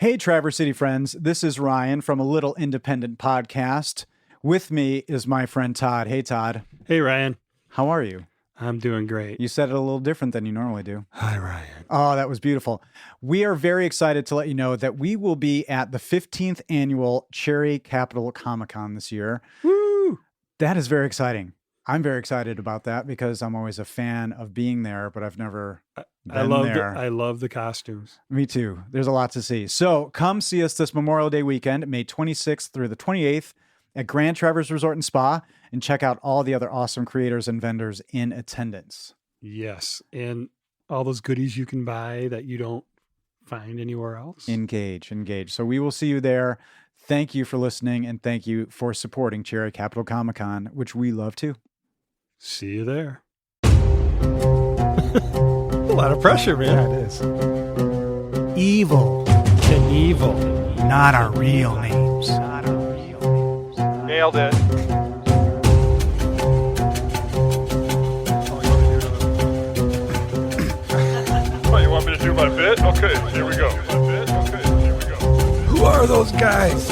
Hey, Traverse City friends. This is Ryan from A Little Independent Podcast. With me is my friend Todd. Hey, Todd. Hey, Ryan. How are you? I'm doing great. You said it a little different than you normally do. Hi, Ryan. Oh, that was beautiful. We are very excited to let you know that we will be at the 15th annual Cherry Capital Comic-Con this year. Woo! That is very exciting. I'm very excited about that because I'm always a fan of being there, but I've never been there. I love the costumes. Me too. There's a lot to see. So come see us this Memorial Day weekend, May 26th through the 28th at Grand Traverse Resort and Spa, and check out all the other awesome creators and vendors in attendance. Yes. And all those goodies you can buy that you don't find anywhere else. Engage. So we will see you there. Thank you for listening, and thank you for supporting Cherry Capital Comic-Con, which we love too. See you there. A lot of pressure, man. Yeah, it is. Evil. Knievel. Not our real names. Nailed it. Oh, you want me to do my bit? Okay, here we go. Who are those guys?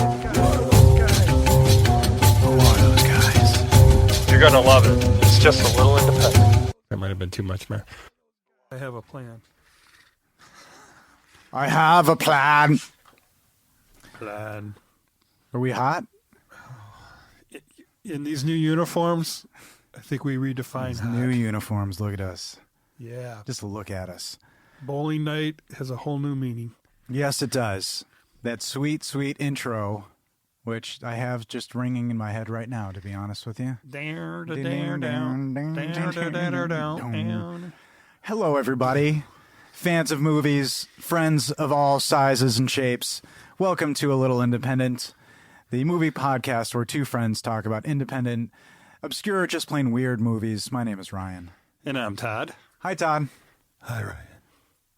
You're gonna love it. It's just a little independent. That might have been too much, man. I have a plan. I have a plan. Plan. Are we hot? In these new uniforms, I think we redefine These hot. new uniforms. Look at us. Yeah. Just look at us. Bowling night has a whole new meaning. Yes, it does. That sweet, sweet intro, which I have just ringing in my head right now, to be honest with you. Hello, everybody. Fans of movies, friends of all sizes and shapes. Welcome to A Little Independent, the movie podcast where two friends talk about independent, obscure, just plain weird movies. My name is Ryan. And I'm Todd. Hi, Todd. Hi, Ryan.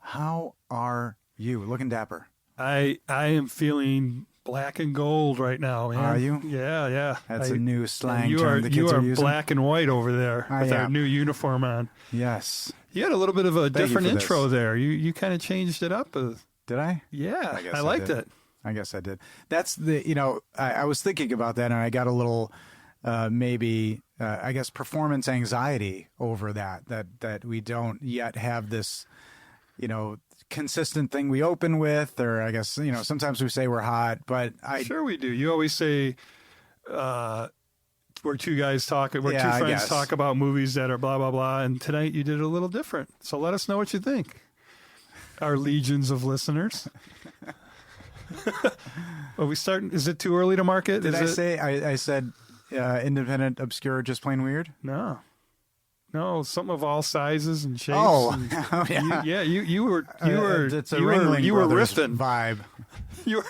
How are you? Looking dapper. I am feeling black and gold right now, man. Are you? Yeah. That's a new slang you term are, the kids you are are using. black and white over there I with our am. new uniform on. Yes. You had a little bit of a Thank you different for intro this. there. You kind of changed it up. Did I? Yeah, I guess I I liked did. it. I guess I did. That's I was thinking about that, and I got a little, I guess, performance anxiety over that we don't yet have this, consistent thing we open with, or I guess, sometimes we say we're hot, but Sure we do. You always say, we're two guys talking, we're Yeah, I two friends guess. talk about movies that are blah, blah, blah. And tonight you did it a little different. So let us know what you think. Our legions of listeners. Are we starting? Is it too early to market? Did I say, I said independent, obscure, just plain weird? No, some of all sizes and shapes. Oh, and oh, yeah. you were It's a you Ringling were Brothers riffing. vibe. You were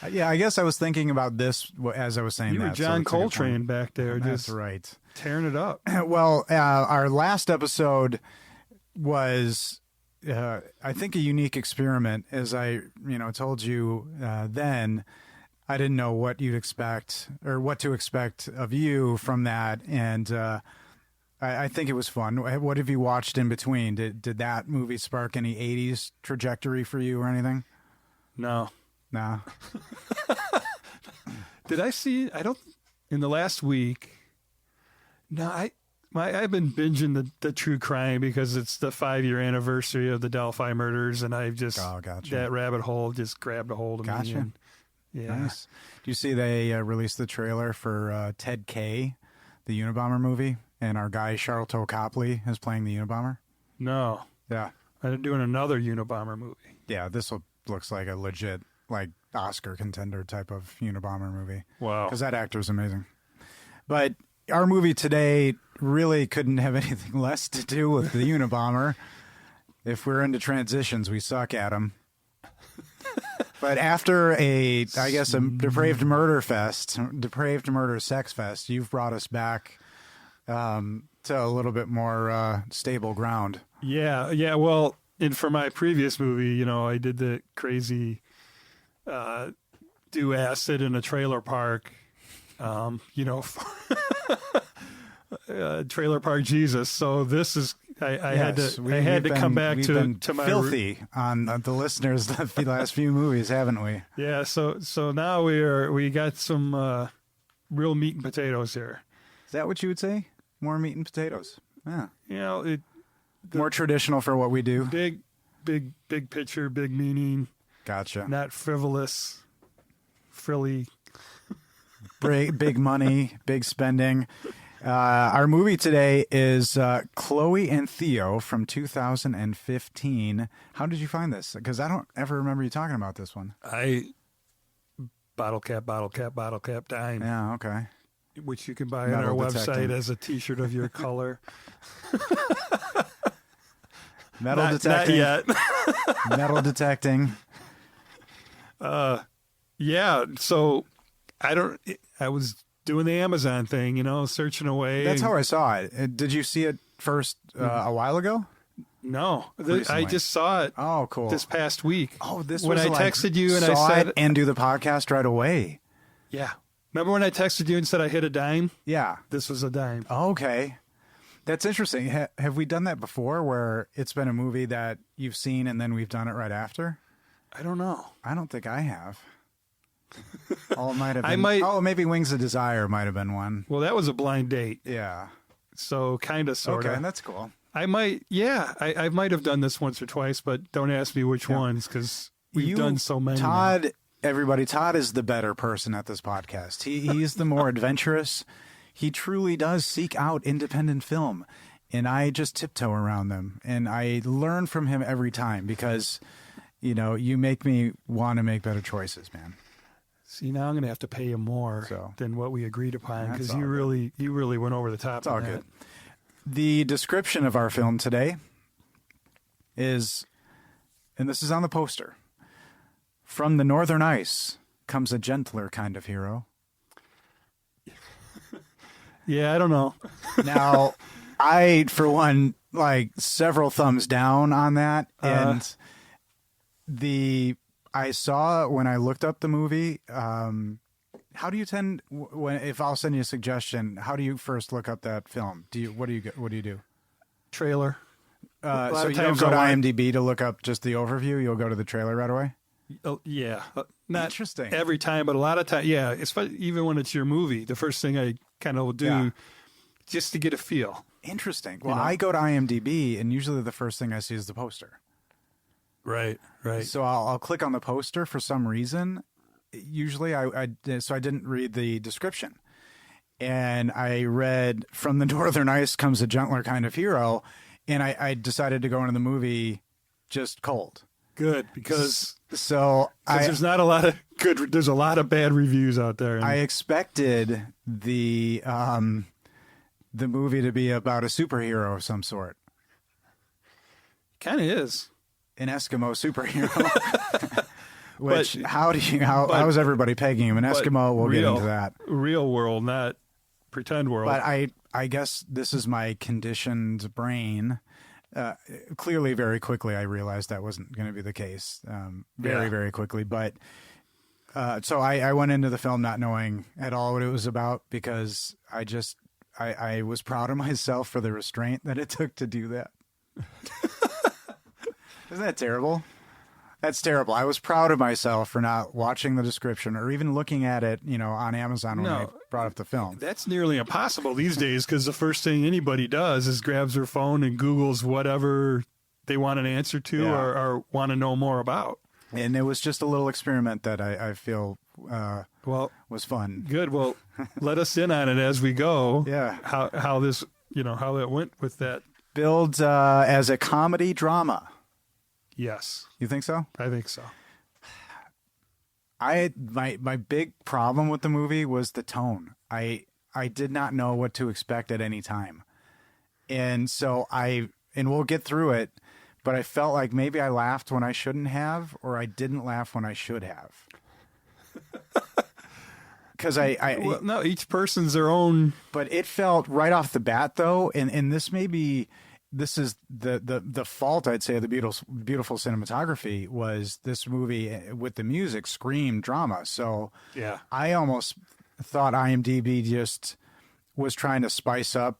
Yeah, I guess I was thinking about this as I was saying you that. were so John it's a good point. Coltrane back there, That's just right. tearing it up. Well, our last episode was, I think, a unique experiment. As I, told you then, I didn't know what you'd expect or what to expect of you from that, and I think it was fun. What have you watched in between? Did that movie spark any '80s trajectory for you or anything? No. Nah. Did I see? I don't. In the last week. No, I've been binging the true crime because it's the 5-year anniversary of the Delphi murders, and I've just Gotcha. that rabbit hole just grabbed a hold of Gotcha. me. And, yeah. Nice. Do you see they released the trailer for Ted K, the Unabomber movie, and our guy Charlton Copley is playing the Unabomber? No, Yeah. I'm doing another Unabomber movie. Yeah, this looks like a legit, Oscar contender type of Unabomber movie. Wow. Because that actor is amazing. But our movie today really couldn't have anything less to do with the Unabomber. If we're into transitions, we suck at them. But after a depraved murder sex fest, you've brought us back to a little bit more stable ground. Yeah. Well, and for my previous movie, I did the crazy do acid in a trailer park. Trailer Park Jesus. So this is I had Yes, to come back we've to been my filthy on the listeners the last few movies, haven't we? Yeah, so now we got some real meat and potatoes here. Is that what you would say? More meat and potatoes. Yeah. You know, More traditional for what we do. big picture, big meaning, Gotcha. not frivolous, frilly. Big money, big spending. Our movie today is Chloe and Theo from 2015. How did you find this? Because I don't ever remember you talking about this one. Bottle cap, dime. Yeah, okay. Which you can buy on Metal our detecting. website as a T-shirt of your color. Metal Not detecting. yet. Metal detecting. Yeah, so I was doing the Amazon thing, searching away. That's how I saw it. Did you see it first a while ago? No, I Recently. just saw it Oh, cool. this past week. Oh, this when was I like, texted you and I saw said, it and do the podcast right away. yeah. Remember when I texted you and said I hit a dime? Yeah. This was a dime. Okay. That's interesting. Have we done that before where it's been a movie that you've seen and then we've done it right after? I don't know. I don't think I have. Oh, it might have been. I might- Oh, maybe Wings of Desire might have been one. Well, that was a blind date, Yeah. so kind of, sort of. Okay, that's cool. I might have done this once or twice, but don't ask me which ones because we've done so many. now. Todd, everybody, Todd is the better person at this podcast. He's the more adventurous. He truly does seek out independent film, and I just tiptoe around them, and I learn from him every time because, you make me want to make better choices, man. See, now I'm going to have to pay you more than what we agreed upon That's because all you really went over the top. It's all on that. good. The description of our film today is, and this is on the poster, from the northern ice comes a gentler kind of hero. Yeah, I don't know. Now, I, for one, like several thumbs down on that. And I saw when I looked up the movie, how do you tend if I'll send you a suggestion, how do you first look up that film? What do you do? Trailer. So you don't go to IMDb to look up just the overview, you'll go to the trailer right away? Oh, yeah. Not Interesting. every time, but a lot of time. Yeah, even when it's your movie, the first thing I kind of will do just to get a feel. Interesting. Well, I go to IMDb, and usually the first thing I see is the poster. Right. So I'll click on the poster for some reason. Usually, I didn't read the description, and I read "From the Northern Ice comes a gentler kind of hero," and I decided to go into the movie just cold. Good, because there's not a lot of good. There's a lot of bad reviews out there. I expected the movie to be about a superhero of some sort. Kind of is. An Eskimo superhero. Which, how is everybody pegging him? An Eskimo, we'll get into that. Real world, not pretend world. But I guess this is my conditioned brain. Clearly, very quickly, I realized that wasn't going to be the case. Very quickly. But so I went into the film not knowing at all what it was about because I was proud of myself for the restraint that it took to do that. Isn't that terrible? That's terrible. I was proud of myself for not watching the description or even looking at it, on Amazon when I brought up the film. That's nearly impossible these days because the first thing anybody does is grabs their phone and Googles whatever they want an answer to or want to know more about. And it was just a little experiment that I feel was fun. Good. Well, let us in on it as we go. Yeah. How this, how it went with that. Billed as a comedy drama. Yes. You think so? I think so. My big problem with the movie was the tone. I did not know what to expect at any time. And so and we'll get through it, but I felt like maybe I laughed when I shouldn't have, or I didn't laugh when I should have. Because well, no, each person's their own. But it felt right off the bat though, and this is the fault, I'd say, of the beautiful cinematography was this movie with the music screamed drama. So yeah, I almost thought IMDb just was trying to spice up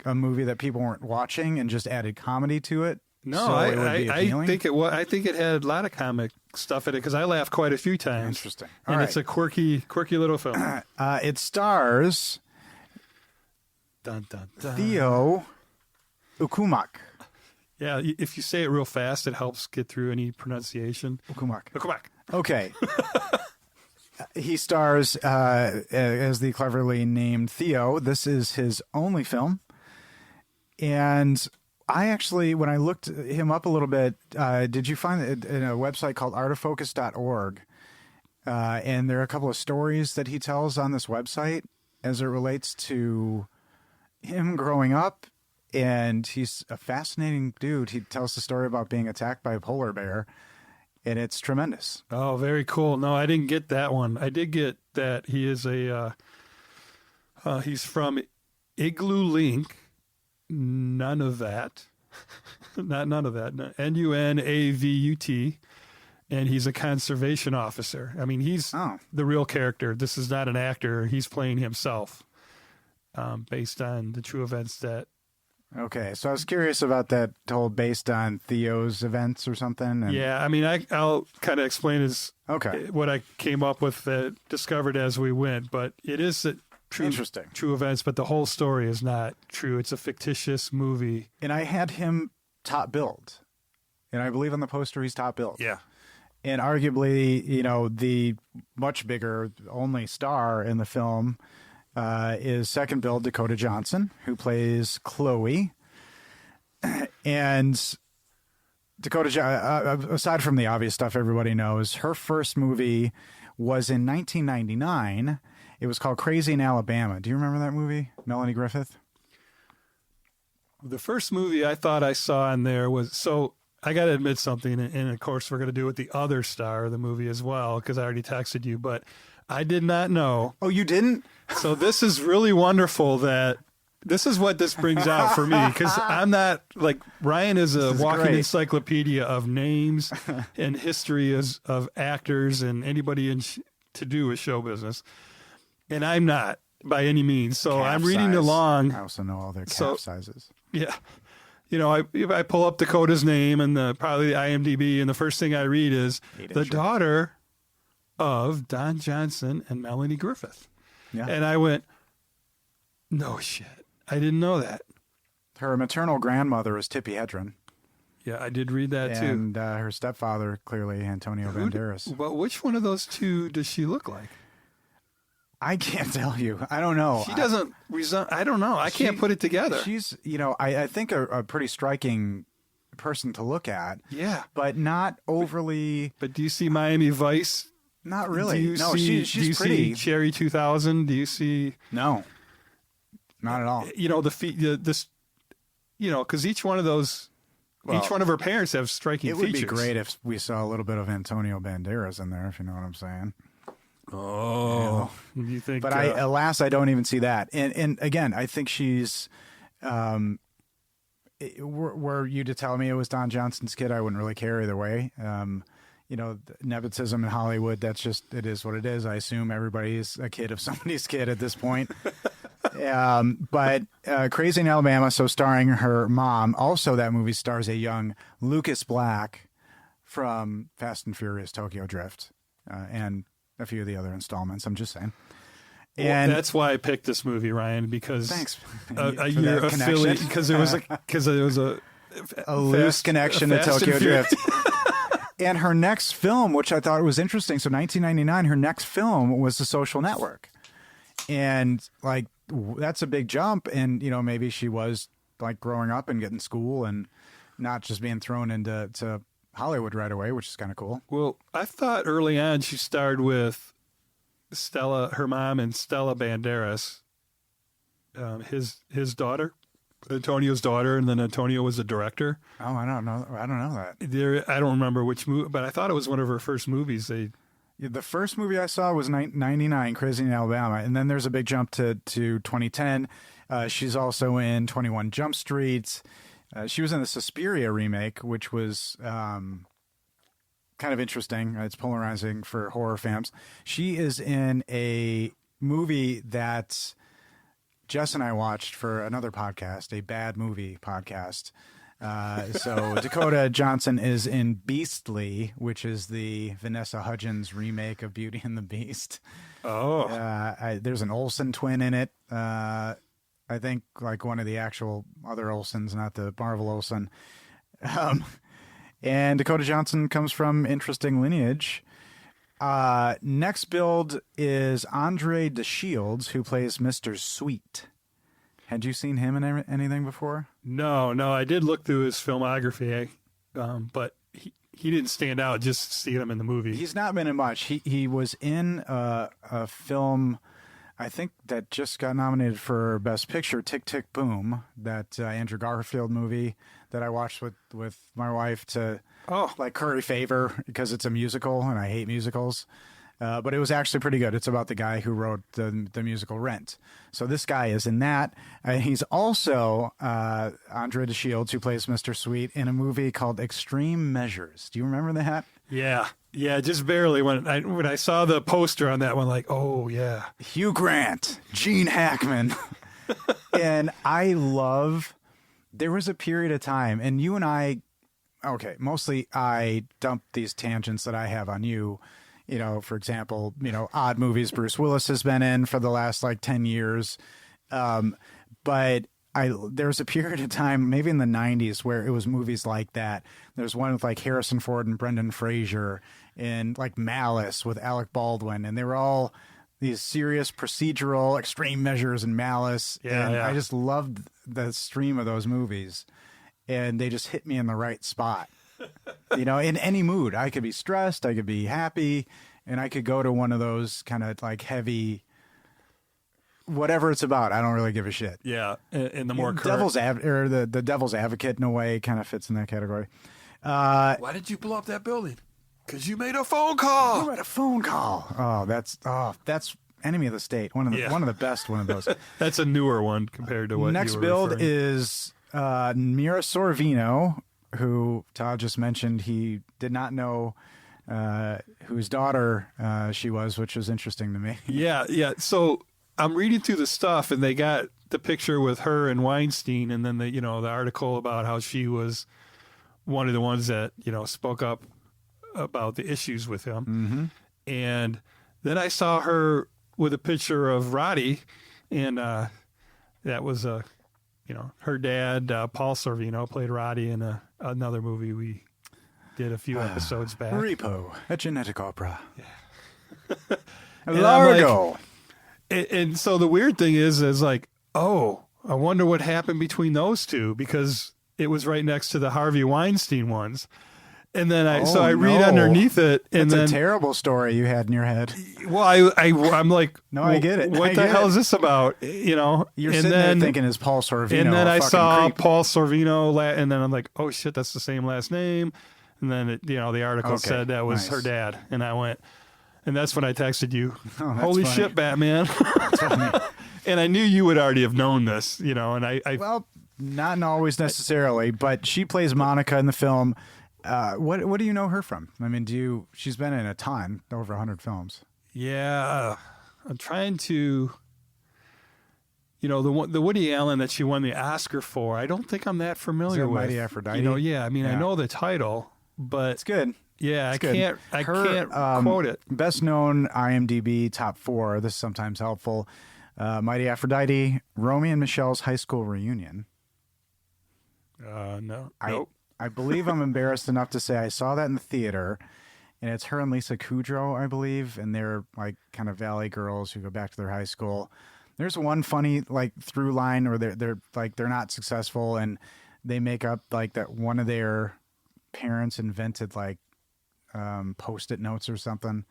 a movie that people weren't watching and just added comedy to it? No, so it would be I appealing? think it was. I think it had a lot of comic stuff in it because I laughed quite a few times. Interesting. And All it's a quirky little film. It stars Dun, dun, dun. Theo Ukumak. Yeah, if you say it real fast, it helps get through any pronunciation. Ukumak. Come back. Okay. He stars as the cleverly named Theo. This is his only film. And I actually, when I looked him up a little bit, did you find it in a website called artofocus.org? And there are a couple of stories that he tells on this website as it relates to him growing up. And he's a fascinating dude. He tells the story about being attacked by a polar bear. And it's tremendous. Oh, very cool. No, I didn't get that one. I did get that he is he's from Igloo Link. None of that. None of that. Nunavut. And he's a conservation officer. I mean, he's the real character. This is not an actor. He's playing himself based on the true events that. Okay, so I was curious about that whole based on Theo's events or something. And... Yeah, I mean, I'll kind of explain what I came up with, discovered as we went, but it is true events, but the whole story is not true. It's a fictitious movie. And I had him top billed, and I believe on the poster he's top billed. Yeah. And arguably, the much bigger only star in the film is second billed Dakota Johnson, who plays Chloe. And Dakota, aside from the obvious stuff everybody knows, her first movie was in 1999. It was called Crazy in Alabama. Do you remember that movie, Melanie Griffith? The first movie I thought I saw in there was, so I got to admit something, and of course we're going to do it with the other star of the movie as well, because I already texted you, but I did not know. Oh, you didn't? So this is really wonderful that this is what this brings out for me, because I'm not, like, Ryan is a walking encyclopedia of names and history of actors and anybody to do with show business. And I'm not by any means. So calf I'm reading size. along. I also know all their calf sizes. Yeah. If I pull up Dakota's name and probably the IMDb, and the first thing I read is the daughter of Don Johnson and Melanie Griffith. Yeah. And I went, no shit. I didn't know that. Her maternal grandmother is Tippi Hedren. Yeah, I did read that too. And her stepfather, clearly Antonio Banderas. But which one of those two does she look like? I can't tell you. I don't know. She doesn't I don't know. I can't put it together. She's, I think a pretty striking person to look at. Yeah. But not overly. But do you see Miami Vice? Not really. No, she's do you pretty. see Cherry 2000? Do you see? No. Not at all. Because each one of those, each one of her parents have striking features. It would be great if we saw a little bit of Antonio Banderas in there, if you know what I'm saying. Oh, you think? But alas, I don't even see that. And again, I think she's, were you to tell me it was Don Johnson's kid, I wouldn't really care either way. Nepotism in Hollywood, that's just, it is what it is. I assume everybody's a kid of somebody's kid at this point. But Crazy in Alabama, so starring her mom. Also, that movie stars a young Lucas Black from Fast and Furious Tokyo Drift, and a few of the other installments. I'm just saying. And that's why I picked this movie, Ryan, because thanks. You're affiliated, because there was a loose connection to Tokyo Drift. And her next film, which I thought was interesting, so 1999, her next film was The Social Network. And like, that's a big jump. And, maybe she was like growing up and getting school and not just being thrown into Hollywood right away, which is kind of cool. Well, I thought early on she starred with her mom and Stella Banderas, his daughter, Antonio's daughter, and then Antonio was the director. Oh, I don't know that. I don't remember which movie, but I thought it was one of her first movies. The first movie I saw was 99, Crazy in Alabama, and then there's a big jump to 2010. She's also in 21 Jump Street. She was in the Suspiria remake, which was kind of interesting. It's polarizing for horror fans. She is in a movie that Jess and I watched for another podcast, a bad movie podcast. So Dakota Johnson is in Beastly, which is the Vanessa Hudgens remake of Beauty and the Beast. Oh. There's an Olsen twin in it. I think like one of the actual other Olsens, not the Marvel Olsen. And Dakota Johnson comes from interesting lineage. Next build is Andre DeShields, who plays Mr. Sweet. Had you seen him in anything before? No, I did look through his filmography, but he didn't stand out just seeing him in the movie. He's not been in much. He was in a film, I think, that just got nominated for Best Picture, Tick, Tick, Boom, that Andrew Garfield movie that I watched with my wife to like curry favor because it's a musical and I hate musicals. But it was actually pretty good. It's about the guy who wrote the musical Rent. So this guy is in that. He's also Andre DeShields, who plays Mr. Sweet, in a movie called Extreme Measures. Do you remember that? Yeah, just barely. When I saw the poster on that one, like, oh, yeah. Hugh Grant, Gene Hackman. And there was a period of time, and you and I, mostly I dump these tangents that I have on you. You know, for example, odd movies Bruce Willis has been in for the last like 10 years. But there was a period of time, maybe in the 90s, where it was movies like that. There's one with like Harrison Ford and Brendan Fraser, and like Malice with Alec Baldwin. And they were all these serious procedural Extreme Measures and Malice. And I just loved the stream of those movies. And they just hit me in the right spot. In any mood. I could be stressed, I could be happy, and I could go to one of those kind of like heavy, whatever it's about. I don't really give a shit. Yeah, and the more the Devil's Advocate in a way kind of fits in that category. Why did you blow up that building? Because you made a phone call. You made a phone call. Oh, that's Enemy of the State. One of the best one of those. That's a newer one compared to what. Next you were build referring. is Mira Sorvino, who Todd just mentioned. He did not know whose daughter she was, which was interesting to me. Yeah. So I'm reading through the stuff, and they got the picture with her and Weinstein, and then the article about how she was one of the ones that spoke up about the issues with him. Mm-hmm. And then I saw her with a picture of Roddy, and that was her dad, Paul Sorvino, played Roddy in another movie we did a few episodes back. Repo, a genetic opera. Yeah. Largo. And so the weird thing is like, oh, I wonder what happened between those two, because it was right next to the Harvey Weinstein ones. And then I read underneath it, and That's a terrible story you had in your head. Well, I'm like, no, I get it. What the hell is this about? You're sitting there thinking, is Paul Sorvino? And then I saw creep? Paul Sorvino, and then I'm like, oh shit, that's the same last name. And then the article said that was her dad, and I went, and that's when I texted you. Oh, Holy funny. shit, Batman! That's funny. And I knew you would already have known this, and I well, not always necessarily, but she plays Monica in the film. What do you know her from? I mean, she's been in a ton, over 100 films. Yeah, I'm trying to, the Woody Allen that she won the Oscar for. I don't think I'm that familiar with. Mighty Aphrodite. I know the title, but it's good. Yeah, it's I can't quote it. Best known IMDb top 4. This is sometimes helpful. Mighty Aphrodite, Romeo and Michelle's high school reunion. No. Nope. I believe I'm embarrassed enough to say I saw that in the theater, and it's her and Lisa Kudrow, I believe, and they're like kind of valley girls who go back to their high school. There's one funny like through line where they're not successful, and they make up like that one of their parents invented like Post-it notes or something.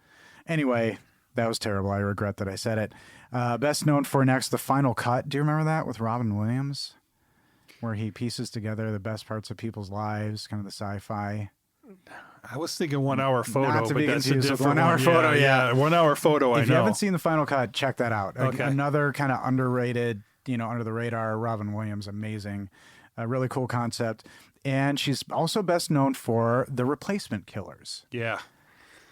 Anyway, that was terrible. I regret that I said it. Best known for next, The Final Cut. Do you remember that with Robin Williams? Where he pieces together the best parts of people's lives, kind of the sci-fi. I was thinking 1 hour photo, Not to but be that's a confused with different 1 hour photo. Yeah, 1 hour photo. If you haven't seen The Final Cut, check that out. Okay. Another kind of underrated, under the radar. Robin Williams, amazing, a really cool concept, and she's also best known for The Replacement Killers. Yeah,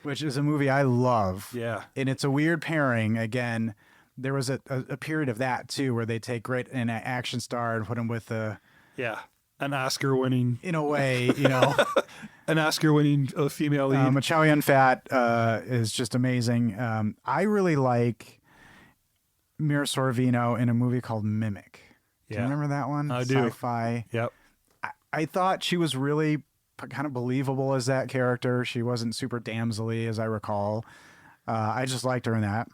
which is a movie I love. Yeah, and it's a weird pairing again. there was a period of that too, where they take an action star and put him with an Oscar-winning, in a way, an Oscar-winning female lead. Chow Yun-fat is just amazing. I really like Mira Sorvino in a movie called Mimic. Do you remember that one? I do. Sci-fi. Yep. I thought she was really kind of believable as that character. She wasn't super damsel-y, as I recall. I just liked her in that.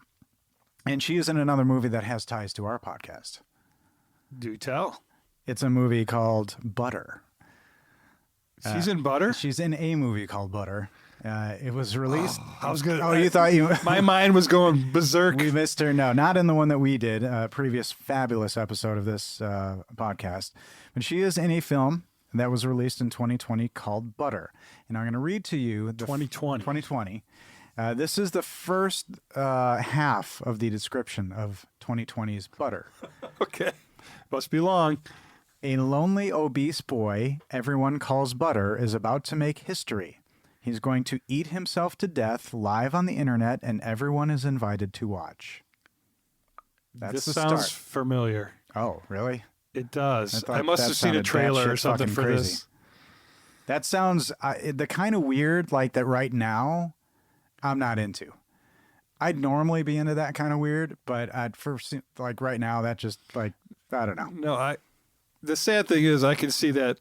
And she is in another movie that has ties to our podcast. Do tell. It's a movie called Butter. She's in Butter? She's in a movie called Butter. It was released. I was good. Oh, you thought you... My mind was going berserk. We missed her. No, not in the one that we did, a previous fabulous episode of this podcast. But she is in a film that was released in 2020 called Butter. And I'm going to read to you... 2020. This is the first half of the description of 2020's Butter. Okay. Must be long. A lonely, obese boy everyone calls Butter is about to make history. He's going to eat himself to death live on the internet, and everyone is invited to watch. This sounds familiar. Oh, really? It does. I must have seen a trailer or something for this. That sounds the kind of weird, like that right now, I'm not into. I'd normally be into that kind of weird, but I'd first, like right now, that just like, I don't know. No, the sad thing is I can see that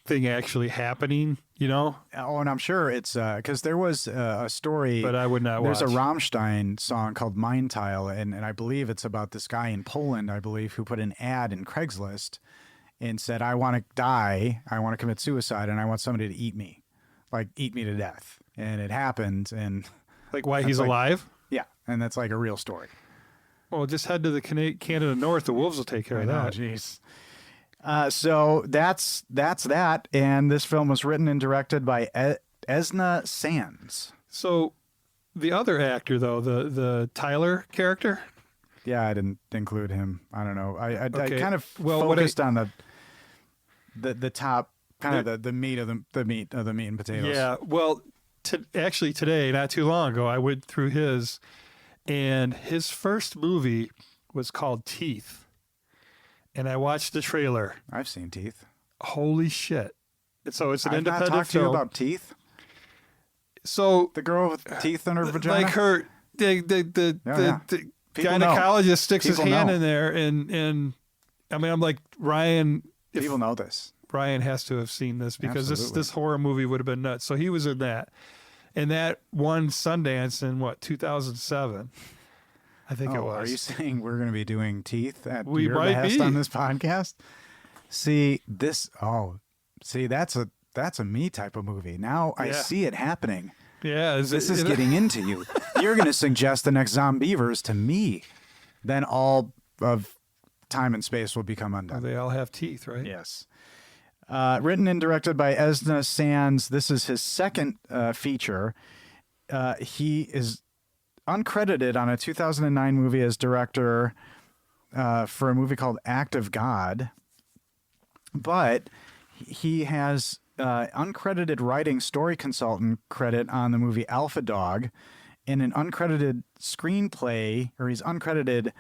thing actually happening, Oh, and I'm sure it's because there was a story. But I would not watch. There's a Rammstein song called Mein Teil, and I believe it's about this guy in Poland, I believe, who put an ad in Craigslist and said, I want to die, I want to commit suicide, and I want somebody to eat me, like eat me to death. And it happened. And like why he's alive? Yeah, and that's like a real story. Well, just head to the Canada North. The wolves will take care of that. Oh, jeez. So that's that. And this film was written and directed by Esna Sands. So the other actor, though, the Tyler character. Yeah, I didn't include him. I don't know. I kind of focused on the top, kind of the meat of the meat and potatoes. Yeah. Well, actually today, not too long ago, I went through his, and his first movie was called Teeth. And I watched the trailer. I've seen Teeth. Holy shit! So it's an independent film. I've not talked to you about Teeth. So the girl with teeth in her vagina, like her, the gynecologist sticks his hand in there, and I mean, I'm like, Ryan. People know this. Ryan has to have seen this because this horror movie would have been nuts. So he was in that, and that won Sundance in 2007. I think it was. Are you saying we're going to be doing Teeth at we your might behest be on this podcast? See this? That's a me type of movie. Now I see it happening. Yeah, this is getting into you. You're going to suggest the next Zombievers to me. Then all of time and space will become undone. Well, they all have teeth, right? Yes. Written and directed by Esna Sands. This is his second feature. He is uncredited on a 2009 movie as director for a movie called Act of God. But he has uncredited writing story consultant credit on the movie Alpha Dog, and an uncredited screenplay, or he's uncredited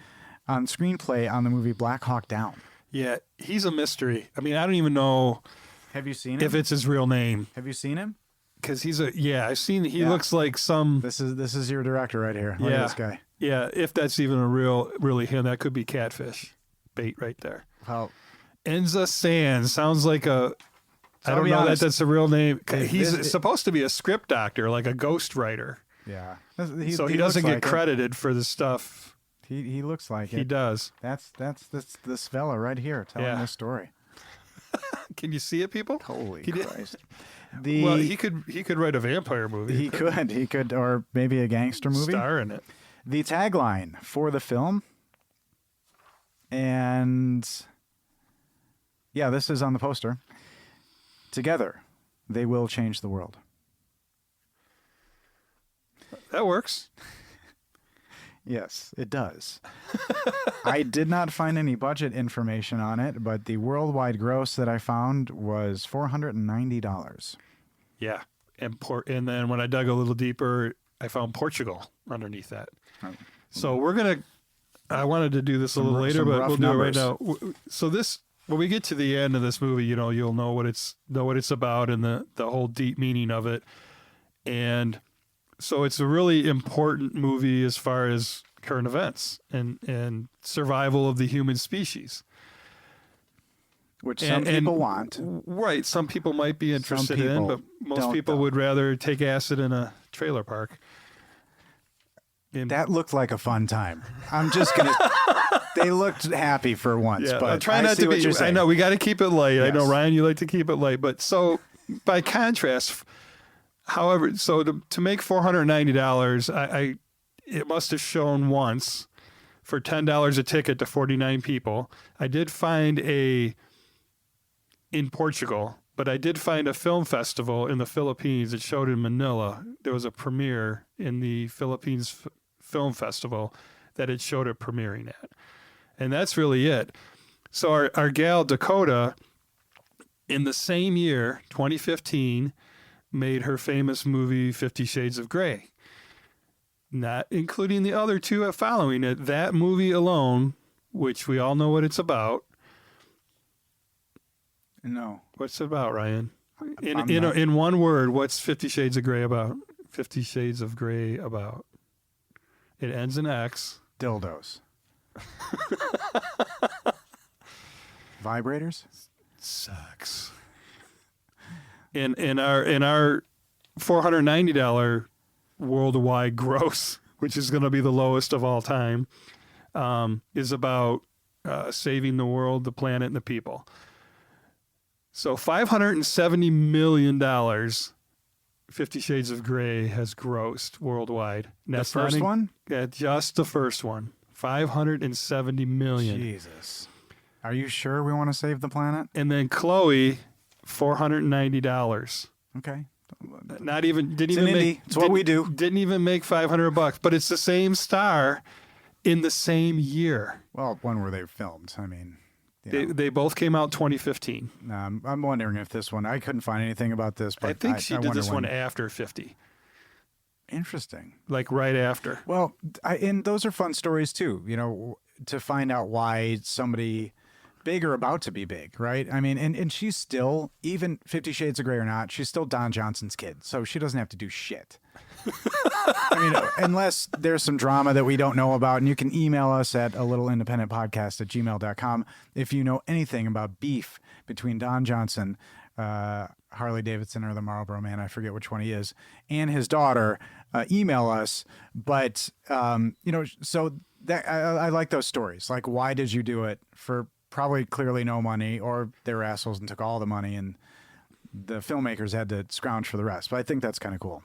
on screenplay on the movie Black Hawk Down. Yeah, he's a mystery. I mean, I don't even know. Have you seen him? If it's his real name. Have you seen him? Because I've seen. He looks like some. This is your director right here. Look at this guy. Yeah, if that's even really him, that could be catfish bait right there. Well, Enza Sands sounds like a. I don't know that that's a real name. He's supposed to be a script doctor, like a ghost writer. Yeah. So he doesn't get credited for the stuff. He looks like it. He does. That's this fella right here telling this story. Can you see it, people? Holy Christ. Well, he could write a vampire movie. He could, or maybe a gangster movie. Star in it. The tagline for the film, and yeah, this is on the poster. Together, they will change the world. That works. Yes, it does. I did not find any budget information on it, but the worldwide gross that I found was $490. Yeah, and then when I dug a little deeper, I found Portugal underneath that. Oh. So we're gonna I wanted to do this a little later, but we'll do it right now. So this, when we get to the end of this movie, you'll know what it's about and the whole deep meaning of it. And so it's a really important movie as far as current events and survival of the human species. Which some people want. Right. Some people might be interested in, but most people would rather take acid in a trailer park. That looked like a fun time. I'm just going to... They looked happy for once, but I'm trying not to be... I know, we got to keep it light. Yes. I know, Ryan, you like to keep it light. But so, by contrast, however, so to make $490, it must have shown once for $10 a ticket to 49 people. I did find in Portugal, but I did find a film festival in the Philippines. It showed in Manila. There was a premiere in the Philippines Film Festival that it showed it premiering at. And that's really it. So our gal Dakota, in the same year, 2015, made her famous movie 50 Shades of Grey. Not including the other two following it. That movie alone, which we all know what it's about. No. What's it about, Ryan? In one word, what's 50 Shades of Grey about? 50 Shades of Grey about. It ends in X. Dildos. Vibrators? Sex. In our $490 worldwide gross, which is going to be the lowest of all time, is about saving the world, the planet, and the people. So $570 million 50 Shades of Grey has grossed worldwide. The first one? Yeah, just the first one. $570 million. Jesus. Are you sure we want to save the planet? And then Chloe, $490. Okay. It's what we do. Didn't even make $500, but it's the same star in the same year. Well, when were they filmed? I mean, they both came out 2015. I'm wondering if this one, I couldn't find anything about this, but I think she did this one after 50. Interesting. Like right after. Well, and those are fun stories too, to find out why somebody big or about to be big, right? I mean, and she's still, even 50 Shades of Grey or not, she's still Don Johnson's kid, so she doesn't have to do shit. I mean, unless there's some drama that we don't know about, and you can email us at alittleindependentpodcast@gmail.com if you know anything about beef between Don Johnson, Harley Davidson, or the Marlboro Man, I forget which one he is, and his daughter. Email us, but so that I like those stories. Like, why did you do it? For probably clearly no money, or they were assholes and took all the money, and the filmmakers had to scrounge for the rest. But I think that's kind of cool.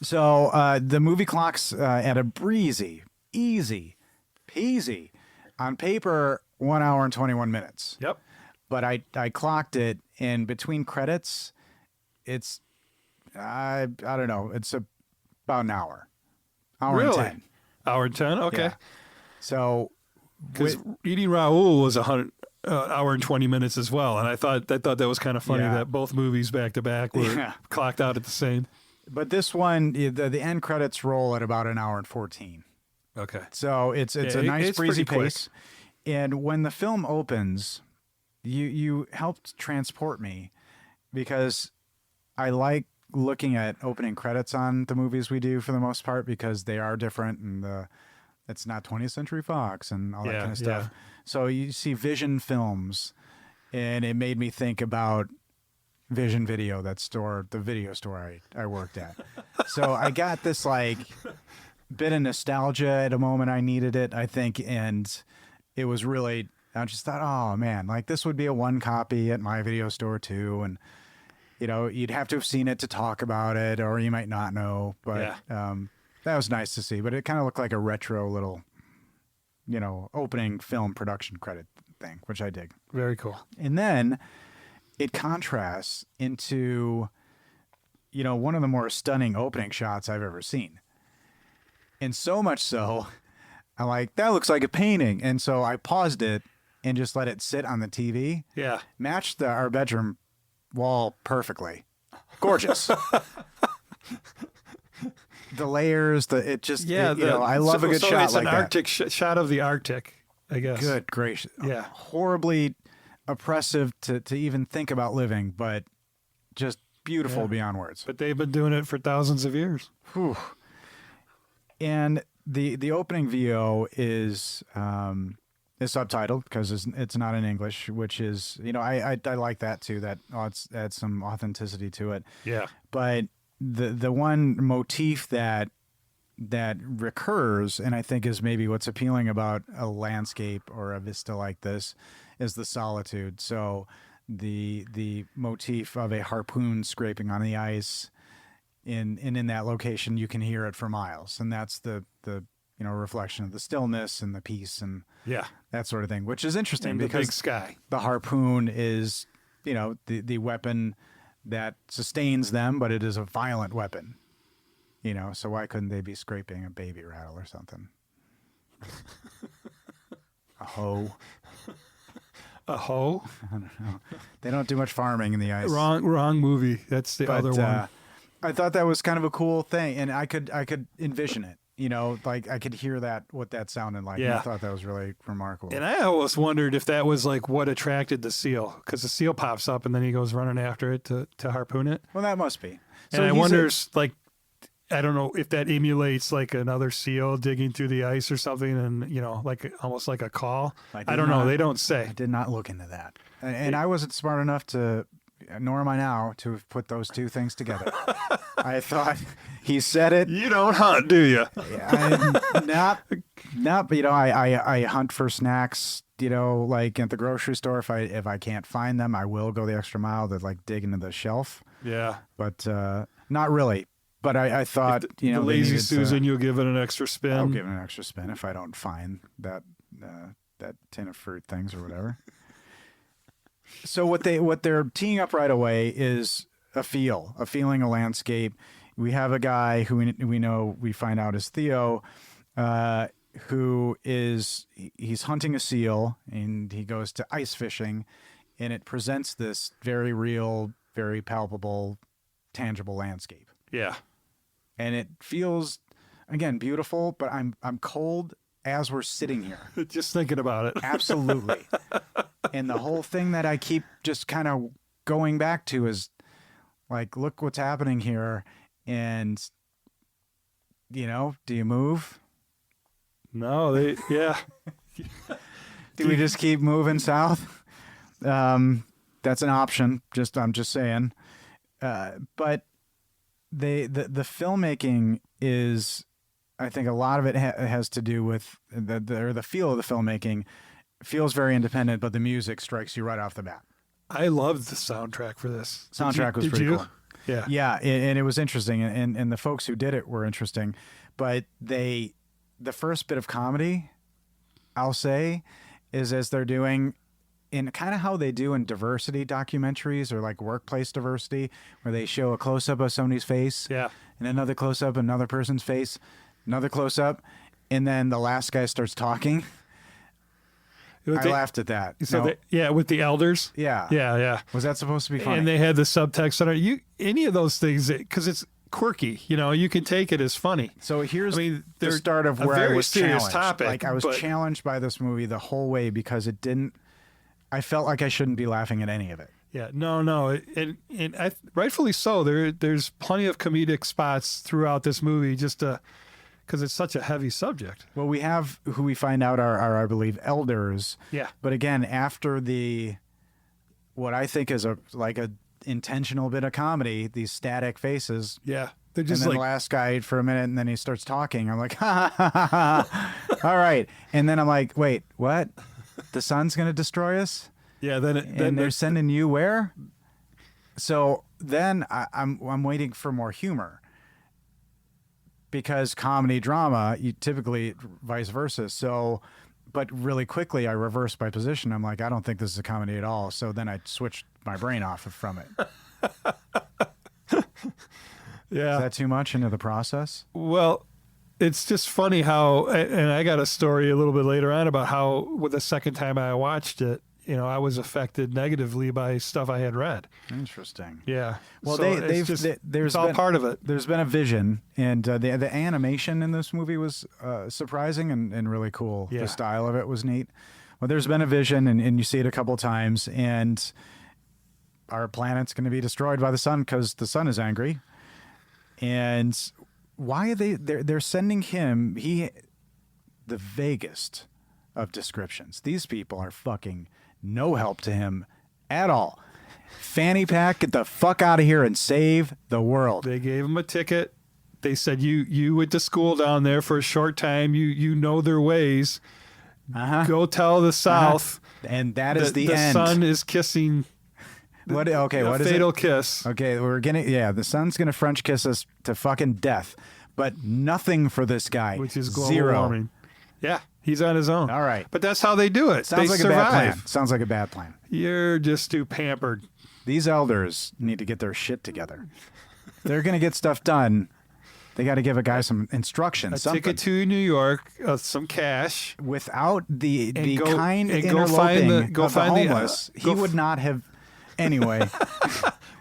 So the movie clocks at a breezy, easy peasy, on paper, 1 hour and 21 minutes. Yep. But I clocked it, and between credits, it's I don't know, it's about an hour. Really? And 10. Hour and 10? Okay. Yeah. So, because Eating Raoul was 100 hour and 20 minutes as well, and I thought that was kind of funny that both movies back to back were clocked out at the same. But this one, the end credits roll at about an hour and 14. Okay. So it's a nice breezy pace. And when the film opens, you helped transport me, because I like looking at opening credits on the movies we do for the most part, because they are different, and it's not 20th Century Fox and all that kind of stuff. Yeah. So you see Vision Films, and it made me think about Vision Video, the video store I worked at. So I got this like bit of nostalgia at a moment I needed it, I think, and it was really, I just thought, oh man, like this would be a one copy at my video store too, and you'd have to have seen it to talk about it, or you might not know. But that was nice to see. But it kind of looked like a retro little, opening film production credit thing, which I dig. Very cool. And then it contrasts into, one of the more stunning opening shots I've ever seen. And so much so, I'm like, that looks like a painting. And so I paused it and just let it sit on the TV. Yeah. Matched our bedroom wall perfectly. Gorgeous. the layers, Yeah, I love a good shot it's like an that. Arctic shot of the Arctic, I guess. Good gracious. Yeah. Horribly oppressive to even think about living, but just beautiful beyond words. But they've been doing it for thousands of years. Whew. And the opening VO is subtitled because it's not in English, which is, I like that too. That it's adds some authenticity to it. Yeah. But the one motif that recurs, and I think is maybe what's appealing about a landscape or a vista like this, is the solitude. So the motif of a harpoon scraping on the ice, in that location, you can hear it for miles, and that's the reflection of the stillness and the peace and that sort of thing, which is interesting and because the big sky. The harpoon is the weapon that sustains them, but it is a violent weapon. So why couldn't they be scraping a baby rattle or something? A hoe. A hoe? I don't know. They don't do much farming in the ice. Wrong movie. That's the other one. I thought that was kind of a cool thing, and I could envision it. Like I could hear what that sounded like. Yeah. And I thought that was really remarkable. And I always wondered if that was like what attracted the seal, because the seal pops up and then he goes running after it to harpoon it. Well, that must be. And I wonder, I don't know if that emulates like another seal digging through the ice or something, and like almost like a call. I don't know. They don't say. I did not look into that, and I wasn't smart enough to, nor am I now, to have put those two things together. I thought he said it. You don't hunt, do you? Not. But I hunt for snacks. Like at the grocery store, if I can't find them, I will go the extra mile to like dig into the shelf. Yeah, but not really. But I thought, the lazy Susan, you'll give it an extra spin. I'll give it an extra spin if I don't find that tin of fruit things or whatever. So what they're teeing up right away is a feeling, a landscape. We have a guy who we find out is Theo, who he's hunting a seal, and he goes to ice fishing, and it presents this very real, very palpable, tangible landscape. Yeah. And it feels, again, beautiful, but I'm cold as we're sitting here. Just thinking about it. Absolutely. And the whole thing that I keep just kind of going back to is like, look what's happening here. And, do you move? No, yeah. Do we just keep moving south? That's an option. I'm just saying. But the filmmaking is, I think a lot of it has to do with the feel of the filmmaking. Feels very independent, but the music strikes you right off the bat. I loved the soundtrack for this. Soundtrack was pretty cool. Yeah. Yeah, and it was interesting, and the folks who did it were interesting, but the first bit of comedy, I'll say, is as they're doing in kind of how they do in diversity documentaries or like workplace diversity, where they show a close-up of somebody's face, and another close-up, another person's face, another close-up, and then the last guy starts talking. I laughed at that. So with the elders. Yeah. Was that supposed to be funny? And they had the subtext on it. Any of those things, because it's quirky, you can take it as funny. So here's the start of where I was challenged. Like I was challenged by this movie the whole way because it didn't. I felt like I shouldn't be laughing at any of it. Yeah, no, and rightfully so. There's plenty of comedic spots throughout this movie, just because it's such a heavy subject. Well, we have who we find out are I believe elders. Yeah. But again, after what I think is a intentional bit of comedy, these static faces. Yeah. They're just and then the last guy for a minute, and then he starts talking. I'm like, ha ha ha ha. All right. And then I'm like, wait, what? The sun's going to destroy us? Yeah. Then they're sending you where? So then I'm waiting for more humor. Because comedy, drama, you typically vice versa. So, but really quickly I reversed my position. I'm like, I don't think this is a comedy at all. So then I switched my brain off from it. Yeah. Is that too much into the process? Well, it's just funny how, and I got a story a little bit later on about how with the second time I watched it, I was affected negatively by stuff I had read. Interesting. Yeah. Well, So it's all part of it. There's been a vision, and the animation in this movie was surprising and really cool. Yeah. The style of it was neat. Well, there's been a vision, and you see it a couple times, and our planet's going to be destroyed by the sun because the sun is angry. And why are they're sending him, the vaguest of descriptions. These people are fucking no help to him at all. Fanny pack, get the fuck out of here and save the world. They gave him a ticket. They said, you went to school down there for a short time. You know their ways. Go tell the South. And that is the The end. sun is kissing. What is it? Fatal kiss. Okay, the sun's gonna French kiss us to fucking death, but nothing for this guy. Which is global Zero. warming. Yeah, he's on his own. All right. But that's how they do it. Sounds they like survive. a bad plan. Sounds like a bad plan. You're just too pampered. These elders need to get their shit together. If they're gonna get stuff done, they got to give a guy some instructions. A ticket to New York, some cash. Without the go- kind and go interloping find the- of go the find the, homeless, go he would not have. Anyway,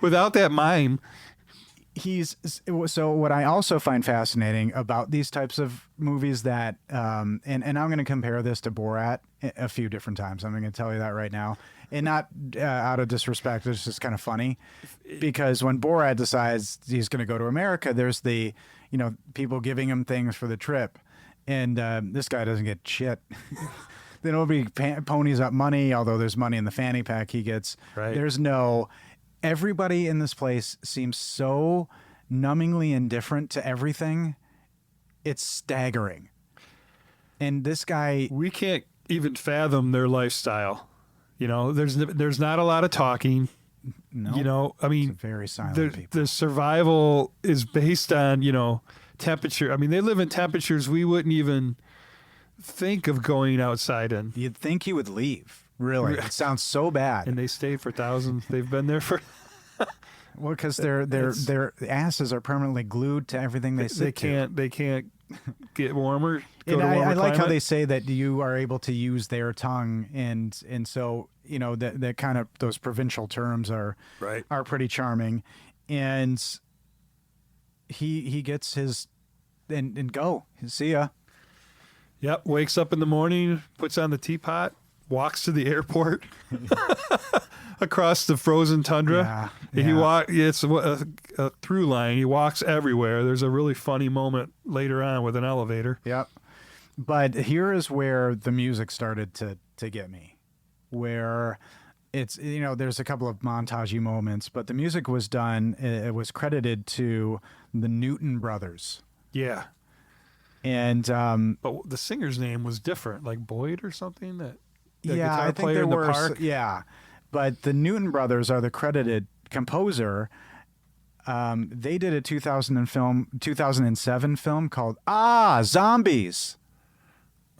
Without that mime. So what I also find fascinating about these types of movies that, and I'm going to compare this to Borat a few different times. I'm going to tell you that right now, and not out of disrespect. It's just kind of funny because when Borat decides he's going to go to America, there's the, people giving him things for the trip, and this guy doesn't get shit. Then nobody ponies up money, although there's money in the fanny pack he gets. Right. Everybody in this place seems so numbingly indifferent to everything. It's staggering. And this guy... We can't even fathom their lifestyle. There's not a lot of talking. No. It's very silent people. The survival is based on, temperature. I mean, they live in temperatures we wouldn't even think of going outside in. You'd think you would leave. Really, it sounds so bad. And they stay for thousands. They've been there for. Well, because their asses are permanently glued to everything they sit to. They can't get warmer. And I like how they say that you are able to use their tongue, and so that kind of those provincial terms are pretty charming, and he gets his and go see ya. Yep, wakes up in the morning, puts on the teapot, walks to the airport across the frozen tundra. Yeah. It's a through line. He walks everywhere. There's a really funny moment later on with an elevator. Yep. But here is where the music started to get me, where it's, there's a couple of montagey moments, but the music was done, it was credited to the Newton brothers. Yeah. And but the singer's name was different, like Boyd or something. The guitar I think player there in the were park. Yeah, but the Newton brothers are the credited composer. They did a 2007 film called Zombies.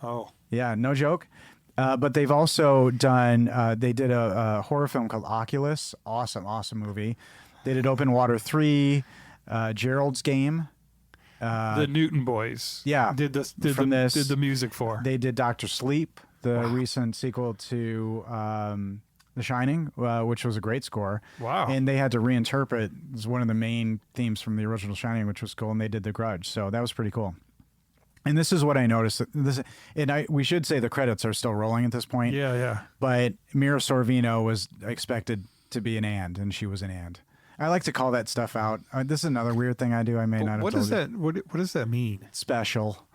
Oh, yeah, no joke. But they've also done. They did a horror film called Oculus. Awesome movie. They did Open Water 3, Gerald's Game. The Newton boys. Yeah, did the music for. They did Dr. Sleep, the recent sequel to The Shining, which was a great score. Wow. And they had to reinterpret one of the main themes from the original Shining, which was cool, and they did The Grudge, so that was pretty cool. And this is what I noticed. We should say the credits are still rolling at this point. Yeah. But Mira Sorvino was expected to be an and she was an and. I like to call that stuff out. This is another weird thing I do. I may not have told you. What does that mean? Special.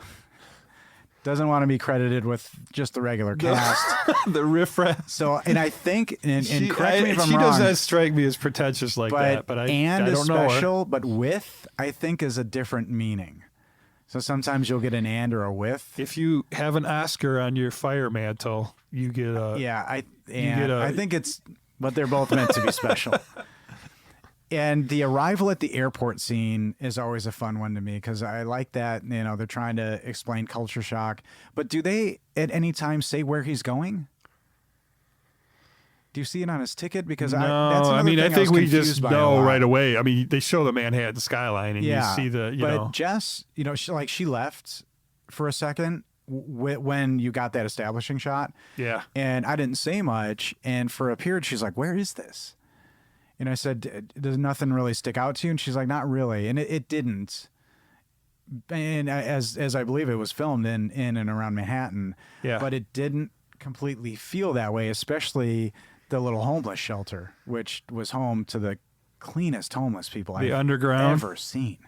Doesn't want to be credited with just the regular cast. The riffraff. So, and I think, and correct me if I'm she wrong. does not strike me as pretentious like that, but I don't know her. Special, but with, I think, is a different meaning. So sometimes you'll get an and or a with. If you have an Oscar on your fire mantle, you get a... Yeah, I think it's, but they're both meant to be special. And the arrival at the airport scene is always a fun one to me because I like that, they're trying to explain culture shock. But do they at any time say where he's going? Do you see it on his ticket? Because I think we just know right away. I mean, they show the Manhattan skyline and you see the, But Jess, she left for a second when you got that establishing shot. Yeah. And I didn't say much. And for a period, she's like, "Where is this?" And I said, "Does nothing really stick out to you?" And she's like, "Not really." And it didn't. And as I believe it was filmed in and around Manhattan. Yeah. But it didn't completely feel that way, especially the little homeless shelter, which was home to the cleanest homeless people I've underground ever seen.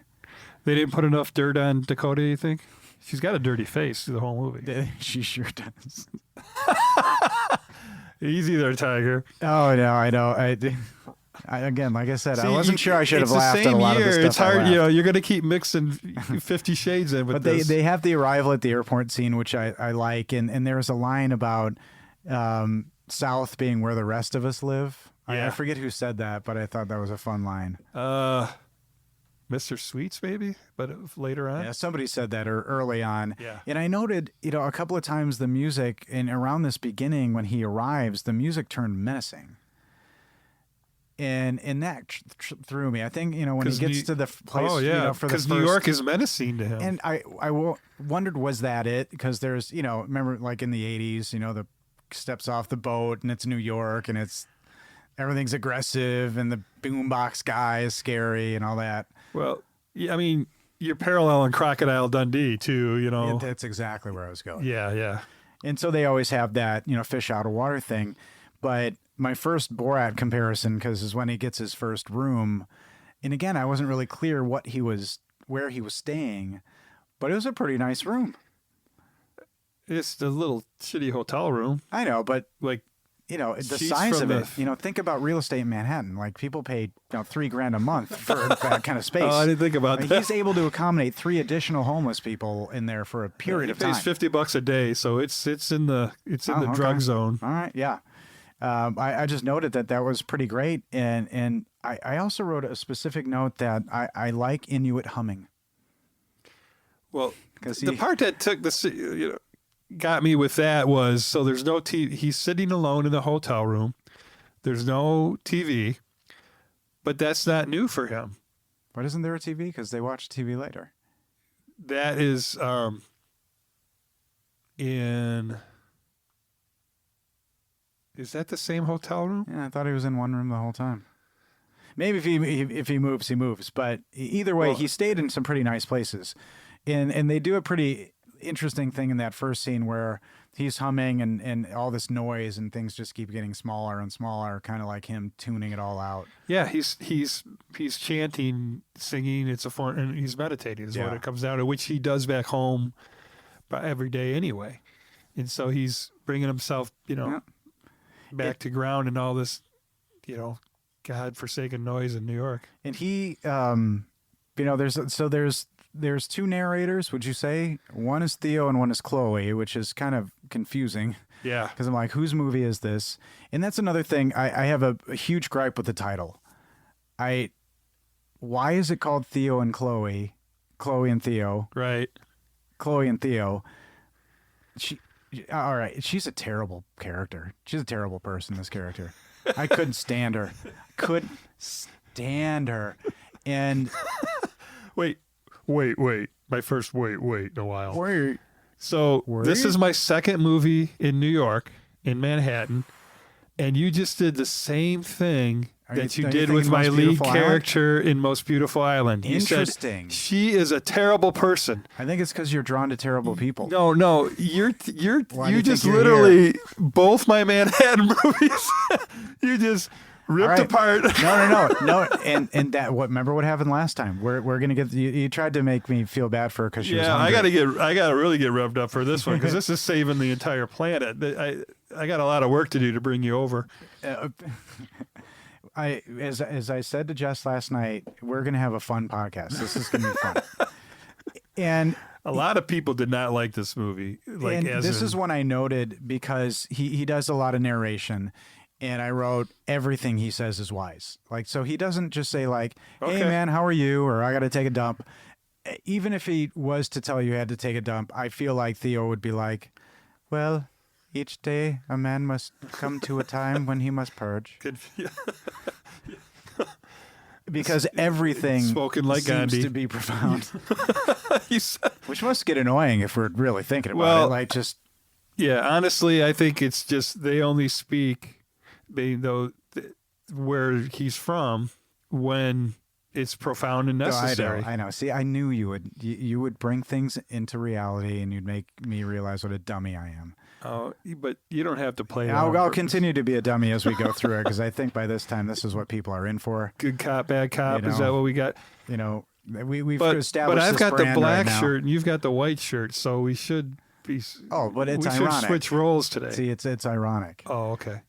They didn't put enough dirt on Dakota, you think? She's got a dirty face through the whole movie. She sure does. Easy there, Tiger. Oh no, I know. Again, like I said, I wasn't sure I should have it's laughed the same at a lot year. of the stuff. It's hard, I laughed. you're going to keep mixing 50 Shades in with But this. they have the arrival at the airport scene, which I like, and there's a line about South being where the rest of us live. Yeah. I forget who said that, but I thought that was a fun line. Mr. Sweets, maybe, but later on. Yeah, somebody said that early on. Yeah. And I noted, a couple of times the music, and around this beginning when he arrives, the music turned menacing. And that threw me. I think, when he gets to the place, oh, yeah, for the because first... New York is menacing to him. And I wondered, was that it? Because there's, remember like in the 80s, the steps off the boat and it's New York and everything's aggressive and the boombox guy is scary and all that. Well, yeah, I mean, you're paralleling Crocodile Dundee too, Yeah, that's exactly where I was going. Yeah, yeah. And so they always have that, fish out of water thing. But my first Borat comparison, because is when he gets his first room. And again, I wasn't really clear where he was staying, but it was a pretty nice room. It's the little shitty hotel room. I know, but like, the she's size from of it, think about real estate in Manhattan. Like people pay $3,000 a month for that kind of space. Oh, I didn't think about that. He's able to accommodate 3 additional homeless people in there for a period of time. He pays $50 a day, so it's in the drug zone. All right, yeah. I just noted that was pretty great, and I also wrote a specific note that I like Inuit humming. Well, the part that took got me with that was, so there's no TV. He's sitting alone in the hotel room. There's no TV, but that's not new for him. But isn't there a TV? Because they watch TV later. That is is that the same hotel room? Yeah, I thought he was in one room the whole time. Maybe if he moves, he moves. But either way, he stayed in some pretty nice places. And they do a pretty interesting thing in that first scene where he's humming and all this noise and things just keep getting smaller and smaller, kind of like him tuning it all out. Yeah, he's chanting, singing. It's a form, and he's meditating is what it comes down to, which he does back home every day anyway. And so he's bringing himself, back to ground and all this, God-forsaken noise in New York. And he, there's 2 narrators, would you say? One is Theo and one is Chloe, which is kind of confusing. Yeah. Because I'm like, whose movie is this? And that's another thing. I have a huge gripe with the title. Why is it called Theo and Chloe? Chloe and Theo. Right. Chloe and Theo. All right. She's a terrible character. She's a terrible person, this character. I couldn't stand her. Couldn't stand her. And... Wait. My first wait in a while. Wait. So this is my second movie in New York, in Manhattan, and you just did the same thing that you did with my lead character in Most Beautiful Island. Interesting. You said, she is a terrible person. I think it's because you're drawn to terrible people. No, you just literally both my Manhattan movies. You just ripped apart. No. And that remember what happened last time? We're gonna get you tried to make me feel bad for her because she was hungry. I gotta really get revved up for this one because this is saving the entire planet. I got a lot of work to do to bring you over. As I said to Jess last night, we're gonna have a fun podcast. This is gonna be fun. And a lot of people did not like this movie. This is one I noted because he does a lot of narration. And I wrote, everything he says is wise. So he doesn't just say hey man, how are you? Or I got to take a dump. Even if he was to tell you he had to take a dump, I feel like Theo would be like, well, each day a man must come to a time when he must purge. because everything Spoken like seems Gandhi. to be profound, You said- which must get annoying if we're really thinking about it. Like just yeah, honestly, I think it's just they only speak where he's from when it's profound and necessary. I know. See, I knew you would bring things into reality, and you'd make me realize what a dummy I am. Oh, but you don't have to play. I'll continue to be a dummy as we go through it, because I think by this time this is what people are in for. Good cop, bad cop. You Is know, that what we got? We've But established. I've this got the brand black right now. shirt and you've got the white shirt, so we should be. Oh, but it's we should ironic. switch roles today. See, it's ironic. Oh, okay.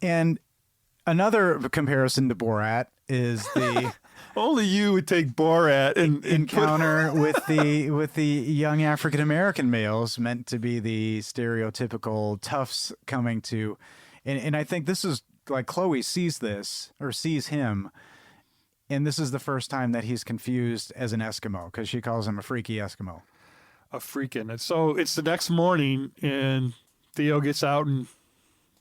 And another comparison to Borat is the Only you would take Borat and encounter with the young African American males meant to be the stereotypical toughs coming to, and I think this is like Chloe sees this or sees him, and this is the first time that he's confused as an Eskimo because she calls him a freaky Eskimo. a freaking. And so it's the next morning, and Theo gets out and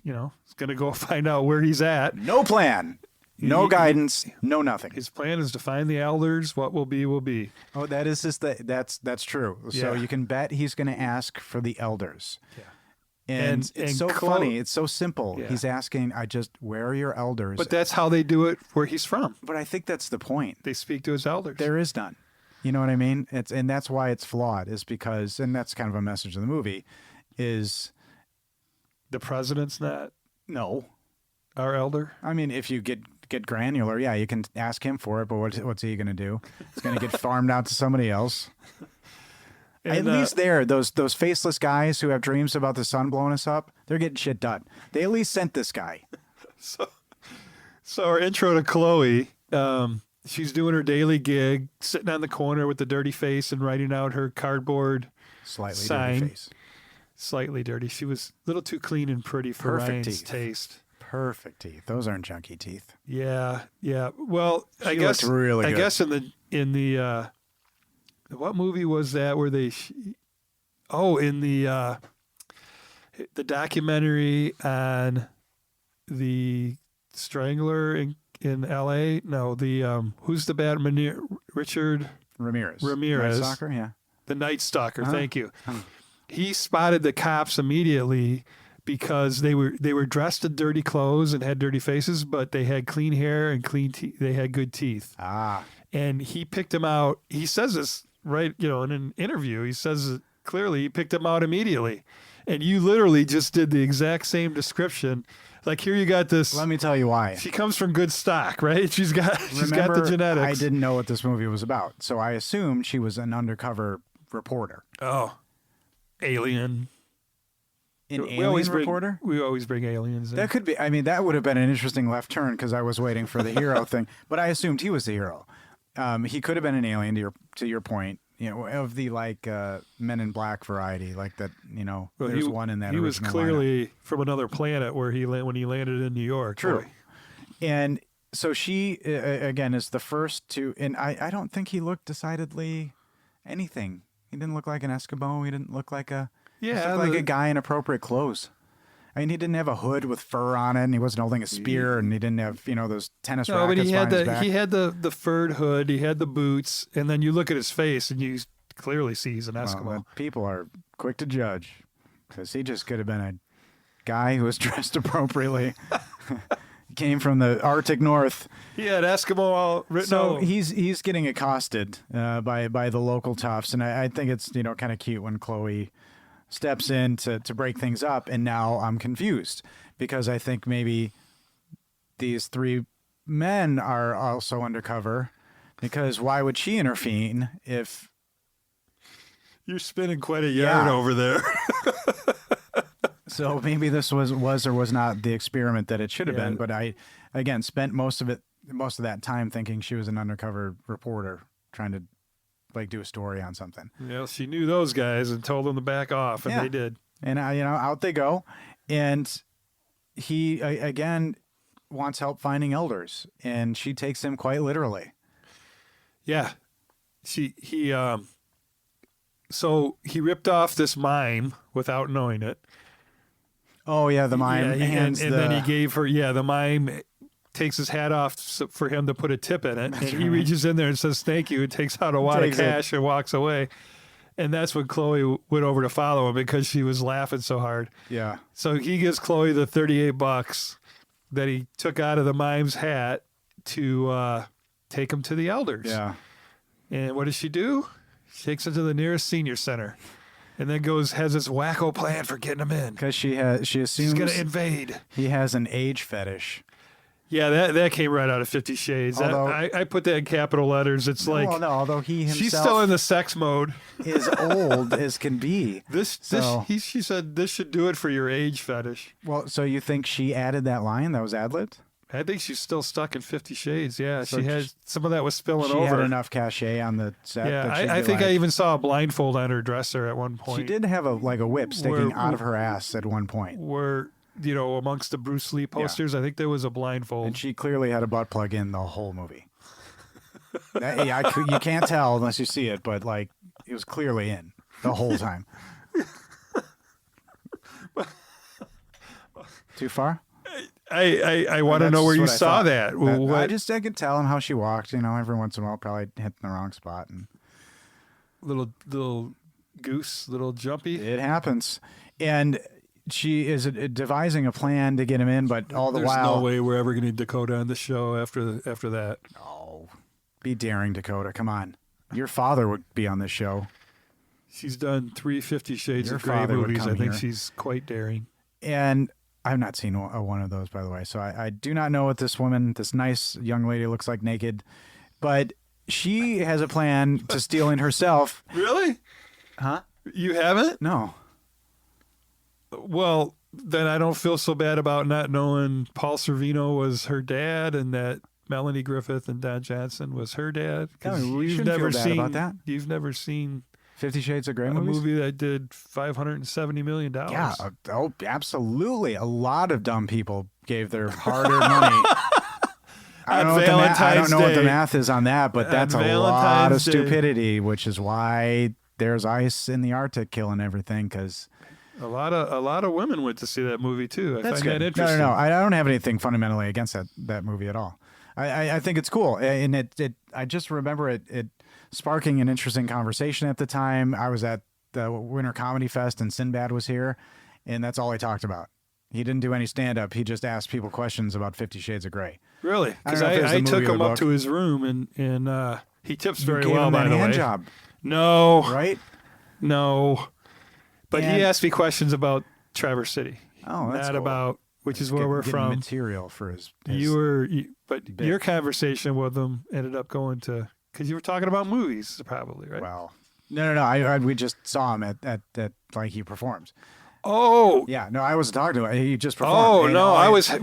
is going to go find out where he's at. No plan, no guidance, no nothing. His plan is to find the elders. What will be, will be. Oh, that is just that's true. So Yeah. you can bet he's going to ask for the elders. Yeah. And it's so funny. It's so simple. Yeah. He's asking, where are your elders? But that's how they do it where he's from. But I think that's the point. They speak to his elders. There is none. You know what I mean? And that's why it's flawed, is because, and that's kind of a message of the movie, is The president's not no. our elder. I mean, if you get granular, yeah, you can ask him for it, but what's he going to do? It's going to get farmed out to somebody else. And, At least those faceless guys who have dreams about the sun blowing us up, they're getting shit done. They at least sent this guy. So our intro to Chloe, she's doing her daily gig, sitting on the corner with the dirty face and writing out her cardboard Slightly sign. dirty face. Slightly dirty. She was a little too clean and pretty for Perfect Ryan's teeth. taste. Perfect teeth. Those aren't junky teeth. Yeah. Well, I She guess looked really good. I guess in the what movie was that where they? In the documentary on the Strangler in L.A. No, the who's the bad Richard Ramirez. Ramirez. Night Stalker, yeah. The Night Stalker. Uh-huh. Thank you. Uh-huh. He spotted the cops immediately because they were dressed in dirty clothes and had dirty faces, but they had clean hair and clean teeth. They had good teeth. Ah. And he picked them out. He says this right, in an interview. He says it clearly. He picked them out immediately. And you literally just did the exact same description. Like, here you got this. Let me tell you why. She comes from good stock, right? She's got Remember, the genetics. I didn't know what this movie was about, so I assumed she was an undercover reporter. Oh, alien. An We always alien reporter? We always bring aliens in. That could be. I mean, that would have been an interesting left turn because I was waiting for the hero thing, but I assumed he was the hero. He could have been an alien to your point, of the Men in Black variety, like that. Well, there's one in that. He was original clearly from another planet when he landed in New York. True. Boy. And so she again is the first to, and I don't think he looked decidedly anything. He didn't look like an Eskimo. He didn't look like a like a guy in appropriate clothes. I mean, he didn't have a hood with fur on it, and he wasn't holding a spear, and he didn't have those tennis No, but rackets he had behind his back. he had the furred hood, he had the boots, and then you look at his face and you clearly see he's an Eskimo. Well, people are quick to judge because he just could have been a guy who was dressed appropriately. He came from the Arctic North. He had Eskimo all written So out. he's getting accosted by the local toughs, and I think it's kind of cute when Chloe steps in to break things up, and now I'm confused because I think maybe these three men are also undercover, because why would she intervene if You're spinning quite a yarn over there. so maybe this was or was not the experiment that it should have been, but I again spent most of that time thinking she was an undercover reporter trying to do a story on something. Yeah, she knew those guys and told them to back off, and they did. And out they go, and he again wants help finding elders, and she takes him quite literally. Yeah, so he ripped off this mime without knowing it. Oh yeah, the mime and then he gave her the mime takes his hat off for him to put a tip in it. And he reaches in there and says, thank you, and takes out a wad of cash and walks away. And that's when Chloe went over to follow him because she was laughing so hard. Yeah. So he gives Chloe the $38 that he took out of the mime's hat to take him to the elders. Yeah. And what does she do? She takes him to the nearest senior center. And then has this wacko plan for getting him in. Because she assumes She's going to invade. he has an age fetish. Yeah, that came right out of 50 Shades. Although, I put that in capital letters. It's like, well, no, although he himself she's still in the sex mode. is old as can be. She said this should do it for your age fetish. Well, so you think she added that line that was ad-libbed? I think she's still stuck in 50 Shades. Yeah, So she had some of that was spilling She over. had enough cachet on the set. Yeah, that I think I even saw a blindfold on her dresser at one point. She did have a whip sticking Where- out of her ass at one point. Where, amongst the Bruce Lee posters, I think there was a blindfold. And she clearly had a butt plug in the whole movie. You can't tell unless you see it, but like it was clearly in the whole time. Too far? I want to That's know where you what I saw thought. that. I could tell him how she walked. Every once in a while, probably hitting the wrong spot, and Little goose, little jumpy. it happens. And she is devising a plan to get him in, but all the There's while, no way we're ever going to Dakota on the show after that. oh, be daring, Dakota. Come on, your father would be on this show, She's done 3 50 Shades Your of Grey father would movies. come I think here. she's quite daring. and I've not seen one of those, by the way. So I do not know what this nice young lady, looks like naked, but she has a plan to steal in herself. Really? Huh? You haven't? No. Well, then I don't feel so bad about not knowing Paul Sorvino was her dad and that Melanie Griffith and Don Johnson was her dad. No, we you've shouldn't never feel bad seen about that. You've never seen 50 Shades of Grey a movies? movie that did $570 million. Yeah. Oh, absolutely. A lot of dumb people gave their hard-earned money. I don't know what the math is on that, but that's a lot of stupidity, which is why there's ice in the Arctic killing everything. Because a lot of women went to see that movie too. I that's find good. that interesting. No. I don't have anything fundamentally against that movie at all. I think it's cool, and I just remember it sparking an interesting conversation at the time. I was at the Winter Comedy Fest, and Sinbad was here, and that's all he talked about. He didn't do any stand-up. He just asked people questions about 50 Shades of Grey. Really? I Because don't know if it was I the movie took or the him up book. to his room and he tips very Gave well, him by that the hand way. job, No, right? no. But And- he asked me questions about Traverse City. Oh, that's not cool. about which is where we're Getting from. material for his But bit. your conversation with him ended up going to because you were talking about movies, probably, right? well. No. We just saw him at like he performs. Oh, Yeah, no, I wasn't talking to him. He just performed. oh And no, I was so-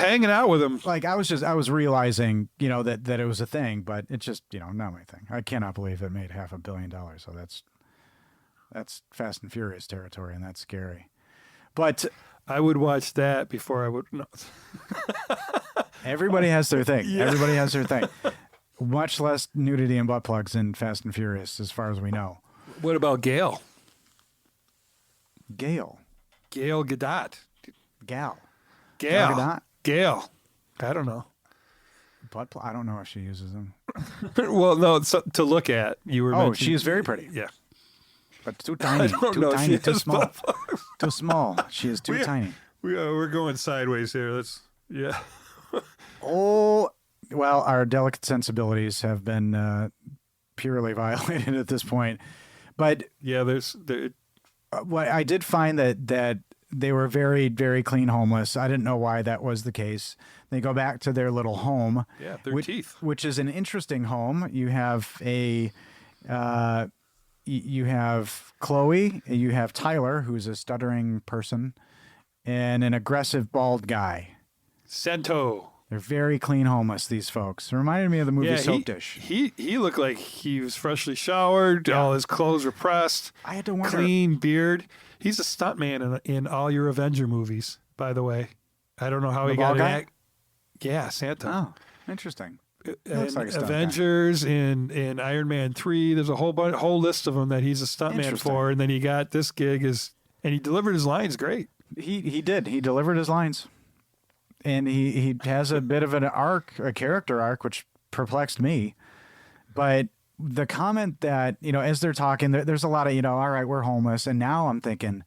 hanging out with him. Like I was realizing, that it was a thing, but it's just, not my thing. I cannot believe it made $500 million. So that's Fast and Furious territory, and that's scary. But I would watch that before I would. No. everybody has their thing. Yeah. Everybody has their thing. Much less nudity and butt plugs in Fast and Furious, as far as we know. What about Gail? Gail. Gail Gadot. Gal. Gail. Gal Gadot? Gail. I don't know. Butt plug. I don't know if she uses them. Well, no, to look at. You were. Oh, mentioning- she is very pretty, Yeah. but too tiny. don't Too know if tiny. she Too has small. butt plugs. Too small. She is too tiny. We're going sideways here. Yeah. Oh, well, our delicate sensibilities have been purely violated at this point. But Yeah, what I did find that they were very, very clean homeless. I didn't know why that was the case. They go back to their little home. Yeah, their which, teeth. Which is an interesting home. You have you have Chloe, you have Tyler, who's a stuttering person, and an aggressive bald guy. Cento. They're very clean homeless, these folks. It reminded me of the movie Soap Dish. He looked like he was freshly showered. Yeah. All his clothes were pressed. I had to wonder. Clean beard. He's a stuntman in all your Avenger movies, by the way. I don't know how The he got bald an guy? act. Yeah, Santa. Oh, interesting. And looks like a stunt guy. Avengers in Iron Man 3. There's a whole list of them that he's a stuntman Interesting. for, and then he got this gig and he delivered his lines great. He did. He delivered his lines. and he has a bit of an arc, a character arc, which perplexed me. But the comment that, as they're talking, there's a lot of, all right, we're homeless. And now I'm thinking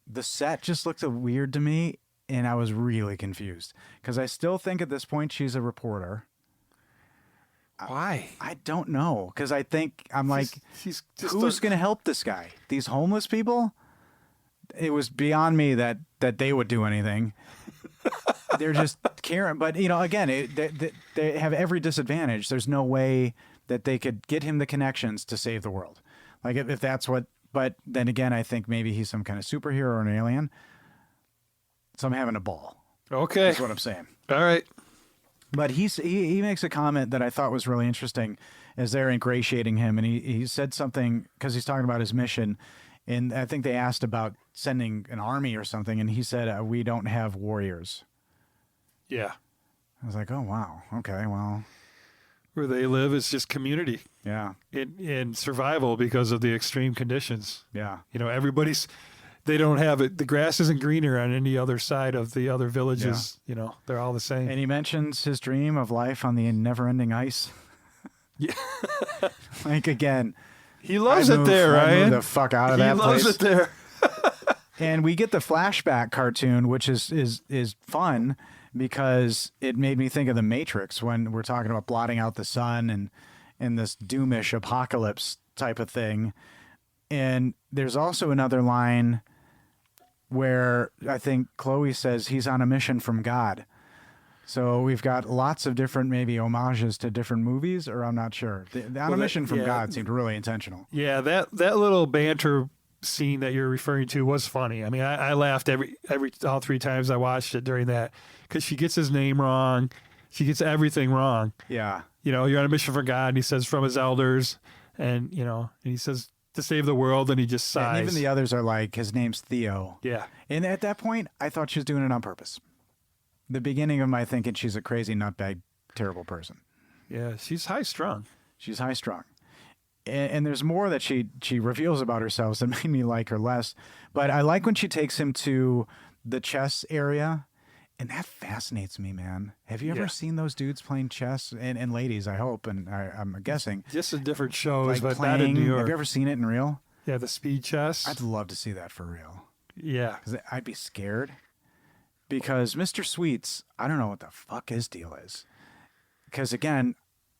the set just looked weird to me. And I was really confused because I still think at this point she's a reporter. Why? I don't know. Because I think She's just who's going to help this guy? These homeless people? It was beyond me that they would do anything. They're just caring. But, again, they have every disadvantage. There's no way that they could get him the connections to save the world. Like if that's what, but then again, I think maybe he's some kind of superhero or an alien. So I'm having a ball. Okay. That's what I'm saying. All right. But he makes a comment that I thought was really interesting as they're ingratiating him. And he said something because he's talking about his mission. And I think they asked about sending an army or something. And he said, we don't have warriors. Yeah. I was like, oh, wow. Okay, well. Where they live is just community. Yeah. In survival because of the extreme conditions. Yeah. They don't have it. The grass isn't greener on any other side of the other villages. Yeah. They're all the same. And he mentions his dream of life on the never-ending ice. Yeah. Like, again. He loves it there, Ryan. Move the fuck out of that place. He loves it there. And we get the flashback cartoon, which is fun because it made me think of The Matrix when we're talking about blotting out the sun and this doomish apocalypse type of thing. And there's also another line where I think Chloe says he's on a mission from God. So we've got lots of different maybe homages to different movies, or I'm not sure. On a mission from God seemed really intentional. Yeah, that little banter scene that you're referring to was funny. I mean, I laughed all 3 times I watched it during that because she gets his name wrong. She gets everything wrong. Yeah. You're on a mission for God, and he says from his elders, and and he says to save the world, and he just sighs. And even the others are like, his name's Theo. Yeah. And at that point, I thought she was doing it on purpose. The beginning of my thinking she's a crazy, nutbag, terrible person. Yeah, she's high-strung. She's high-strung. And there's more that she reveals about herself that made me like her less. But I like when she takes him to the chess area, and that fascinates me, man. Have you ever seen those dudes playing chess? And ladies, I hope, and I'm guessing. Just in different shows, like but not in New York. Have you ever seen it in real? Yeah, the speed chess. I'd love to see that for real. Yeah. Because I'd be scared. Because Mr. Sweets, I don't know what the fuck his deal is. Because, again,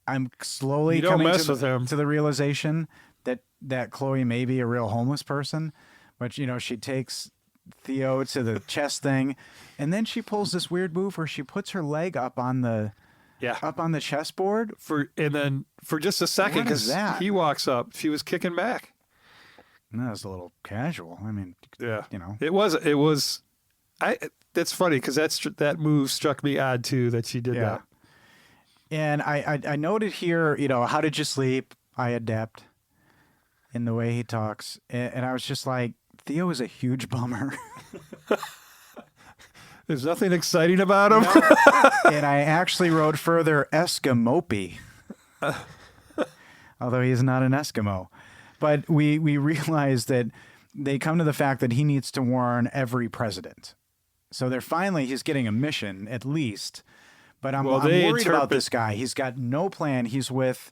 I'm slowly coming to the realization that Chloe may be a real homeless person. But, she takes Theo to the chess thing, and then she pulls this weird move where she puts her leg up on the chessboard and then for just a second, because he walks up, she was kicking back. No, that's a little casual. I mean, yeah, it was. That's funny because that move struck me odd too that she did that. And I noted here, how did you sleep? I adapt in the way he talks, and I was just like, Theo is a huge bummer. There's nothing exciting about him. And I actually wrote further Eskimopey. Although he's not an Eskimo. But we realize that they come to the fact that he needs to warn every president. So he's getting a mission at least. But I'm worried about this guy. He's got no plan. He's with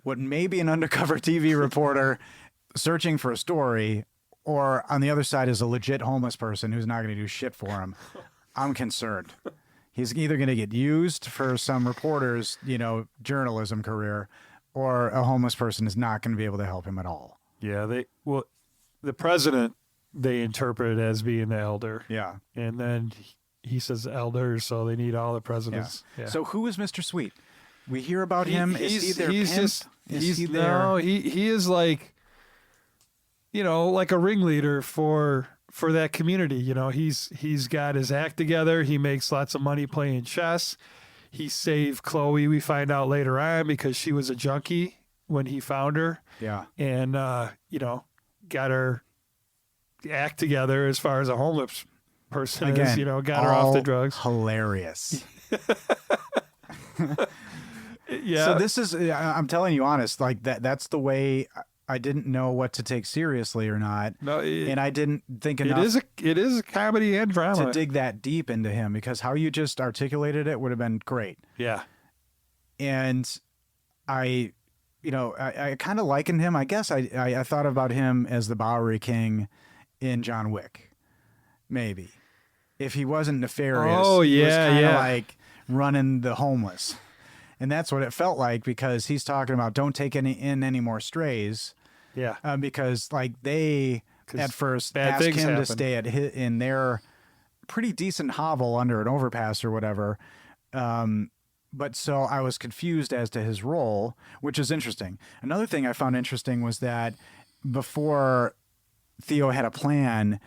what may be an undercover TV reporter searching for a story, or on the other side is a legit homeless person who's not going to do shit for him. I'm concerned. He's either going to get used for some reporter's, journalism career, or a homeless person is not going to be able to help him at all. Yeah, the president, they interpret it as being the elder. Yeah. And then he says elders, so they need all the presidents. Yeah. So who is Mr. Sweet? We hear about him. Is he their pimp? He is like, like a ringleader for that community. He's got his act together. He makes lots of money playing chess. He saved Chloe, we find out later on, because she was a junkie when he found her. Yeah. And, got her act together as far as a homeless person is, got her off the drugs. Hilarious. Yeah. So this is, I'm telling you honest, like that's the way I didn't know what to take seriously or not. No, and I didn't think enough. It is a comedy and drama. To dig that deep into him, because how you just articulated it would have been great. Yeah. And I kind of likened him. I guess I thought about him as the Bowery King in John Wick, maybe. If he wasn't nefarious, he was kind of like running the homeless. And that's what it felt like, because he's talking about don't take any more strays. Yeah. Because like they at first asked him to stay in their pretty decent hovel under an overpass or whatever. But so I was confused as to his role, which is interesting. Another thing I found interesting was that before Theo had a plan,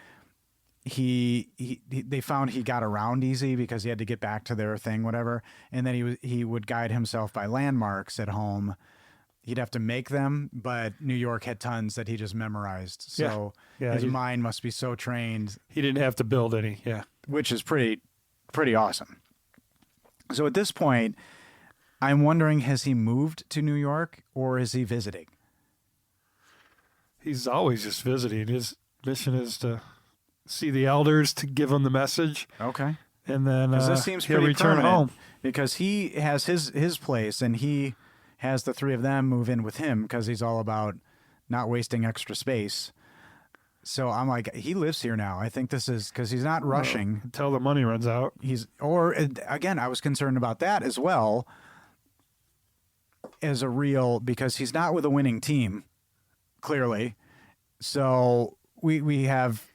they found he got around easy because he had to get back to their thing, whatever. And then he would guide himself by landmarks at home. He'd have to make them, but New York had tons that he just memorized. So his mind must be so trained. He didn't have to build any. Yeah. Which is pretty awesome. So at this point, I'm wondering, has he moved to New York or is he visiting? He's always just visiting. His mission is to see the elders, to give them the message. Okay. And then this seems he'll pretty return home. Because he has his place, and he has the three of them move in with him because he's all about not wasting extra space. So I'm like, he lives here now. I think this is because he's not rushing until the money runs out. Again, I was concerned about that as well, because he's not with a winning team, clearly. So we have,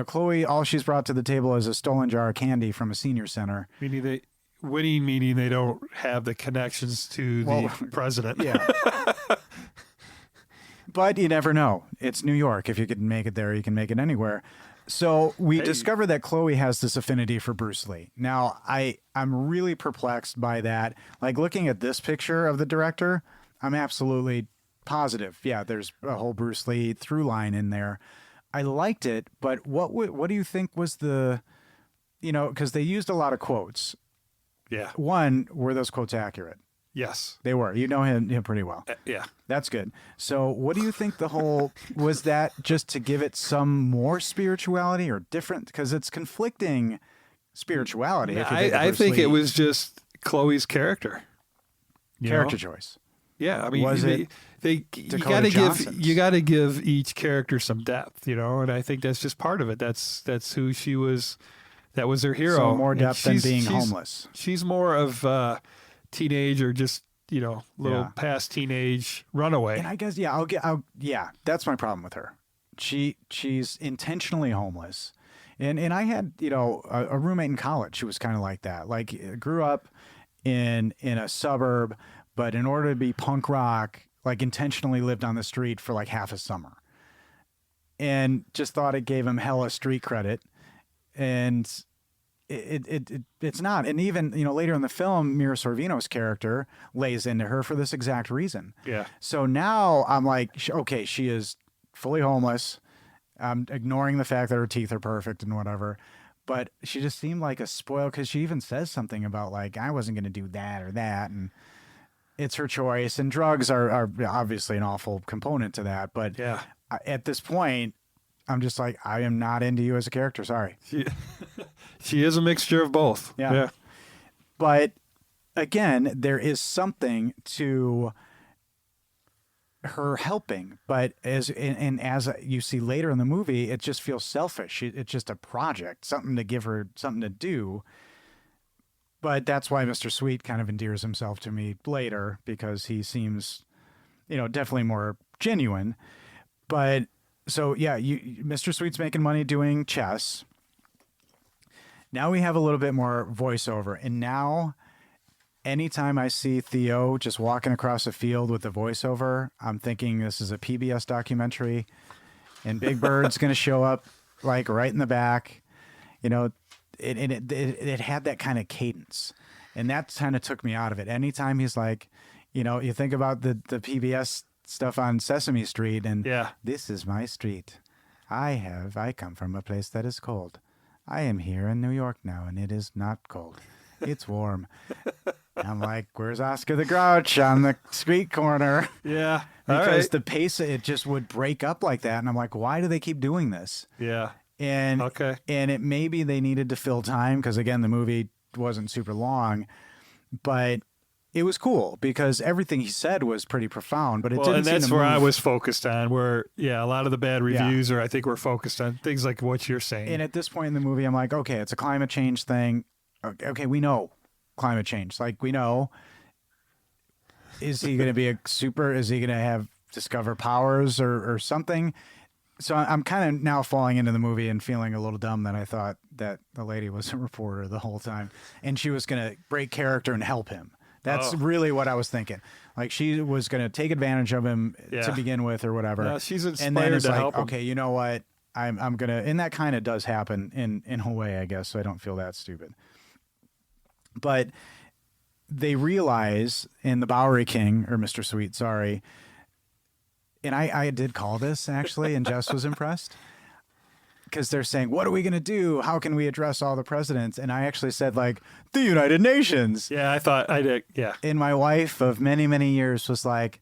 Chloe, all she's brought to the table is a stolen jar of candy from a senior center. Meaning they don't have the connections to the president. Yeah. But you never know. It's New York. If you can make it there, you can make it anywhere. So we discover that Chloe has this affinity for Bruce Lee. Now, I'm really perplexed by that. Like, looking at this picture of the director, I'm absolutely positive. Yeah, there's a whole Bruce Lee through line in there. I liked it, but what do you think was the, because they used a lot of quotes. Yeah. One, were those quotes accurate? Yes. They were. You know him pretty well. Yeah. That's good. So what do you think was that just to give it some more spirituality or different? Because it's conflicting spirituality. I think it was just Chloe's character. Character choice. Yeah. I mean, you got to give each character some depth, and I think that's just part of it. That's who she was. That was her hero. So more depth than being homeless. She's more of teenage or just little past teenage runaway. And I guess that's my problem with her. She's intentionally homeless, and I had a roommate in college who was kind of like that. Like, grew up in a suburb, but in order to be punk rock, like, intentionally lived on the street for like half a summer, and just thought it gave him hella street credit. And it's not. And even, later in the film, Mira Sorvino's character lays into her for this exact reason. Yeah. So now I'm like, okay, she is fully homeless. I'm ignoring the fact that her teeth are perfect and whatever. But she just seemed like a spoiled, because she even says something about, like, I wasn't going to do that or that. And it's her choice. And drugs are obviously an awful component to that. But at this point, I'm just like, I am not into you as a character. Sorry. She is a mixture of both. Yeah. But again, there is something to her helping. But as you see later in the movie, it just feels selfish. It's just a project, something to give her something to do. But that's why Mr. Sweet kind of endears himself to me later, because he seems, definitely more genuine. But so, Mr. Sweet's making money doing chess. Now we have a little bit more voiceover. And now, anytime I see Theo just walking across a field with the voiceover, I'm thinking this is a PBS documentary, and Big Bird's going to show up, like, right in the back. It had that kind of cadence. And that kind of took me out of it. Anytime he's like, you think about the PBS stuff on Sesame Street, and this is my street. I come from a place that is cold. I am here in New York now, and it is not cold. It's warm. I'm like, where's Oscar the Grouch on the street corner? Yeah. Because the pace, it just would break up like that. And I'm like, why do they keep doing this? Yeah. And Okay. and it maybe they needed to fill time because, again, the movie wasn't super long. But it was cool because everything he said was pretty profound. But it didn't and seem that's to where I move. was focused on, where, a lot of the bad reviews I think were focused on things like what you're saying. And at this point in the movie, I'm like, okay, it's a climate change thing. Okay, we know climate change. Like, we know. Is he going to be a super? Is he going to discover powers or something? So I'm kind of now falling into the movie and feeling a little dumb that I thought that the lady was a reporter the whole time and she was going to break character and help him. That's really what I was thinking. Like, she was going to take advantage of him to begin with or whatever. Yeah, she's inspired and then it's to like, help him. okay, you know what? I'm going to, and that kind of does happen in a way, I guess, so I don't feel that stupid. But they realize in the Bowery King, or Mr. Sweet, sorry, and I did call this actually, and Jess was impressed because they're saying, what are we going to do? How can we address all the presidents? And I actually said, like, the United Nations. Yeah, I thought I did. Yeah. And my wife of many, many years was like,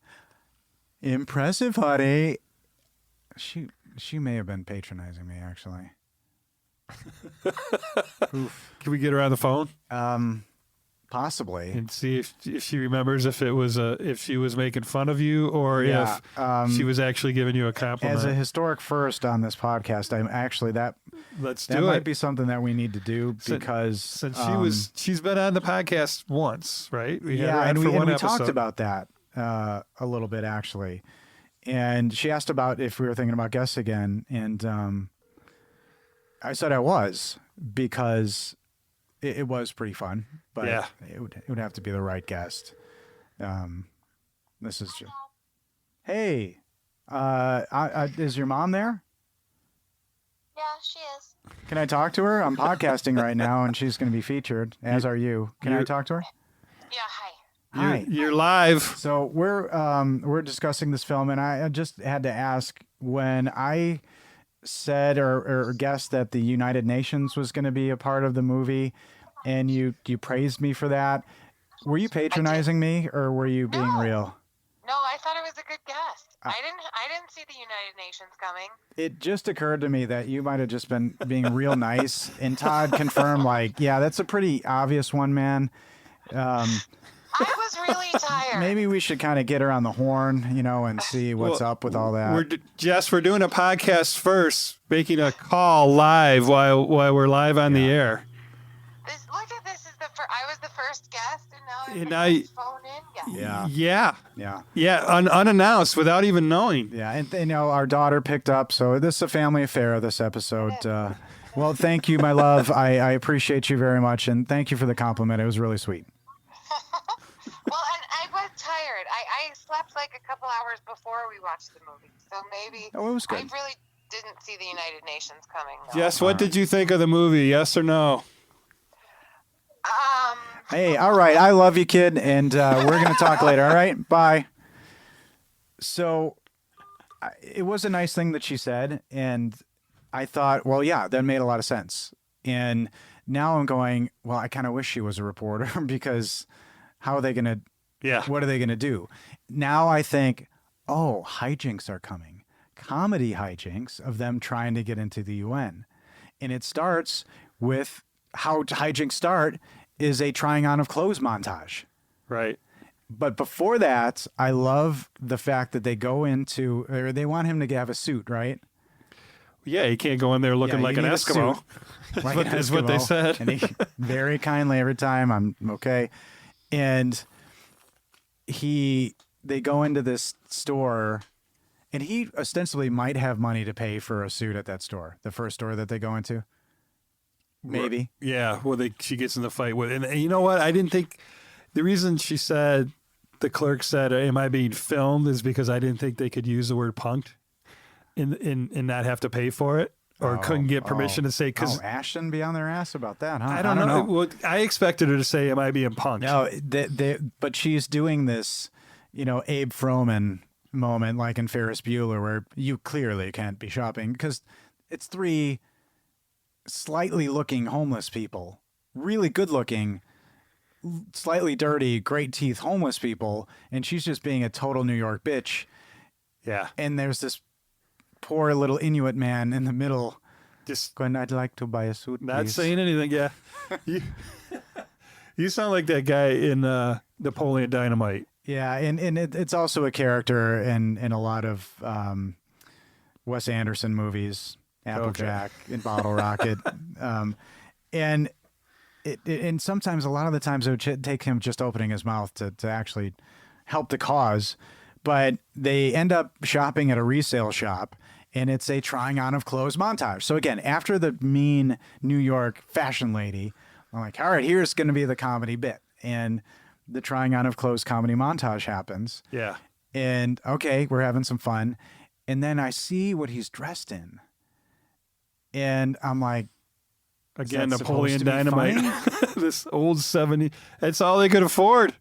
impressive, honey. She may have been patronizing me, actually. Oof. Can we get her on the phone? Possibly. And see if she remembers if she was making fun of you or if she was actually giving you a compliment. As a historic first on this podcast, I'm actually Let's that do might it. be something that we need to do because Since she's been on the podcast once, right? We had her on and for we one talked episode. about that a little bit actually, and she asked about if we were thinking about guests again, and I said I was because it was pretty fun, but it would have to be the right guest. This is just, hey, is your mom there? Yeah, she is. Can I talk to her? I'm podcasting right now, and she's going to be featured, as are you. Can I talk to her? Yeah, hi. Hi. You're live. So we're discussing this film, and I just had to ask, when I said or guessed that the United Nations was going to be a part of the movie, and you praised me for that, were you patronizing me or were you being real? No, I thought it was a good guess. I didn't see the United Nations coming. It just occurred to me that you might have just been being real nice, and Todd confirmed, like, yeah, that's a pretty obvious one, man. I was really tired. Maybe we should kind of get her on the horn, and see what's up with all that. Jess, we're doing a podcast first, making a call live while we're live on the air. Look at this. I was the first guest, and now everybody's phone in guest. Yeah. Unannounced, without even knowing. Yeah, and our daughter picked up, so this is a family affair, this episode. Well, thank you, my love. I appreciate you very much, and thank you for the compliment. It was really sweet. Well, and I was tired. I slept like a couple hours before we watched the movie, so maybe. Oh, it was good. I really didn't see the United Nations coming, though. Jess, what did you think of the movie? Yes or no? Hey, all right. I love you, kid, and we're going to talk later. All right? Bye. So it was a nice thing that she said, and I thought, well, yeah, that made a lot of sense. And now I'm going, well, I kind of wish she was a reporter because how are they going to, what are they going to do? Now I think, oh, hijinks are coming. Comedy hijinks of them trying to get into the UN. And it starts with how hijinks start is a trying on of clothes montage. Right. But before that, I love the fact that they go into, or they want him to have a suit, right? Yeah, he can't go in there looking like an Eskimo. Is what they said. And he very kindly every time, I'm okay. And they go into this store, and he ostensibly might have money to pay for a suit at that store, the first store that they go into. Maybe. Yeah, well, she gets in the fight with, and you know what? I didn't think the reason she said, the clerk said, "Am I being filmed?" is because I didn't think they could use the word "punked" and not have to pay for it, or couldn't get permission to say. Because Ashton be on their ass about that, huh? I don't know. Well, I expected her to say, "Am I being punked?" No, but she's doing this, Abe Froman moment, like in Ferris Bueller, where you clearly can't be shopping because it's three slightly looking homeless people, really good looking, slightly dirty, great teeth homeless people, and she's just being a total New York bitch. Yeah. And there's this poor little Inuit man in the middle Just going, I'd like to buy a suit, not please. saying anything. Yeah. You sound like that guy in Napoleon Dynamite. Yeah, and it's also a character in a lot of Wes Anderson movies, Applejack and Bottle Rocket. And and sometimes, a lot of the times, it would take him just opening his mouth to actually help the cause. But they end up shopping at a resale shop, and it's a trying on of clothes montage. So again, after the mean New York fashion lady, I'm like, all right, here's going to be the comedy bit. And the trying on of clothes comedy montage happens. Yeah. And okay, we're having some fun. And then I see what he's dressed in. And I'm like, Again, that Napoleon supposed to be Dynamite. This old 70s. That's all they could afford.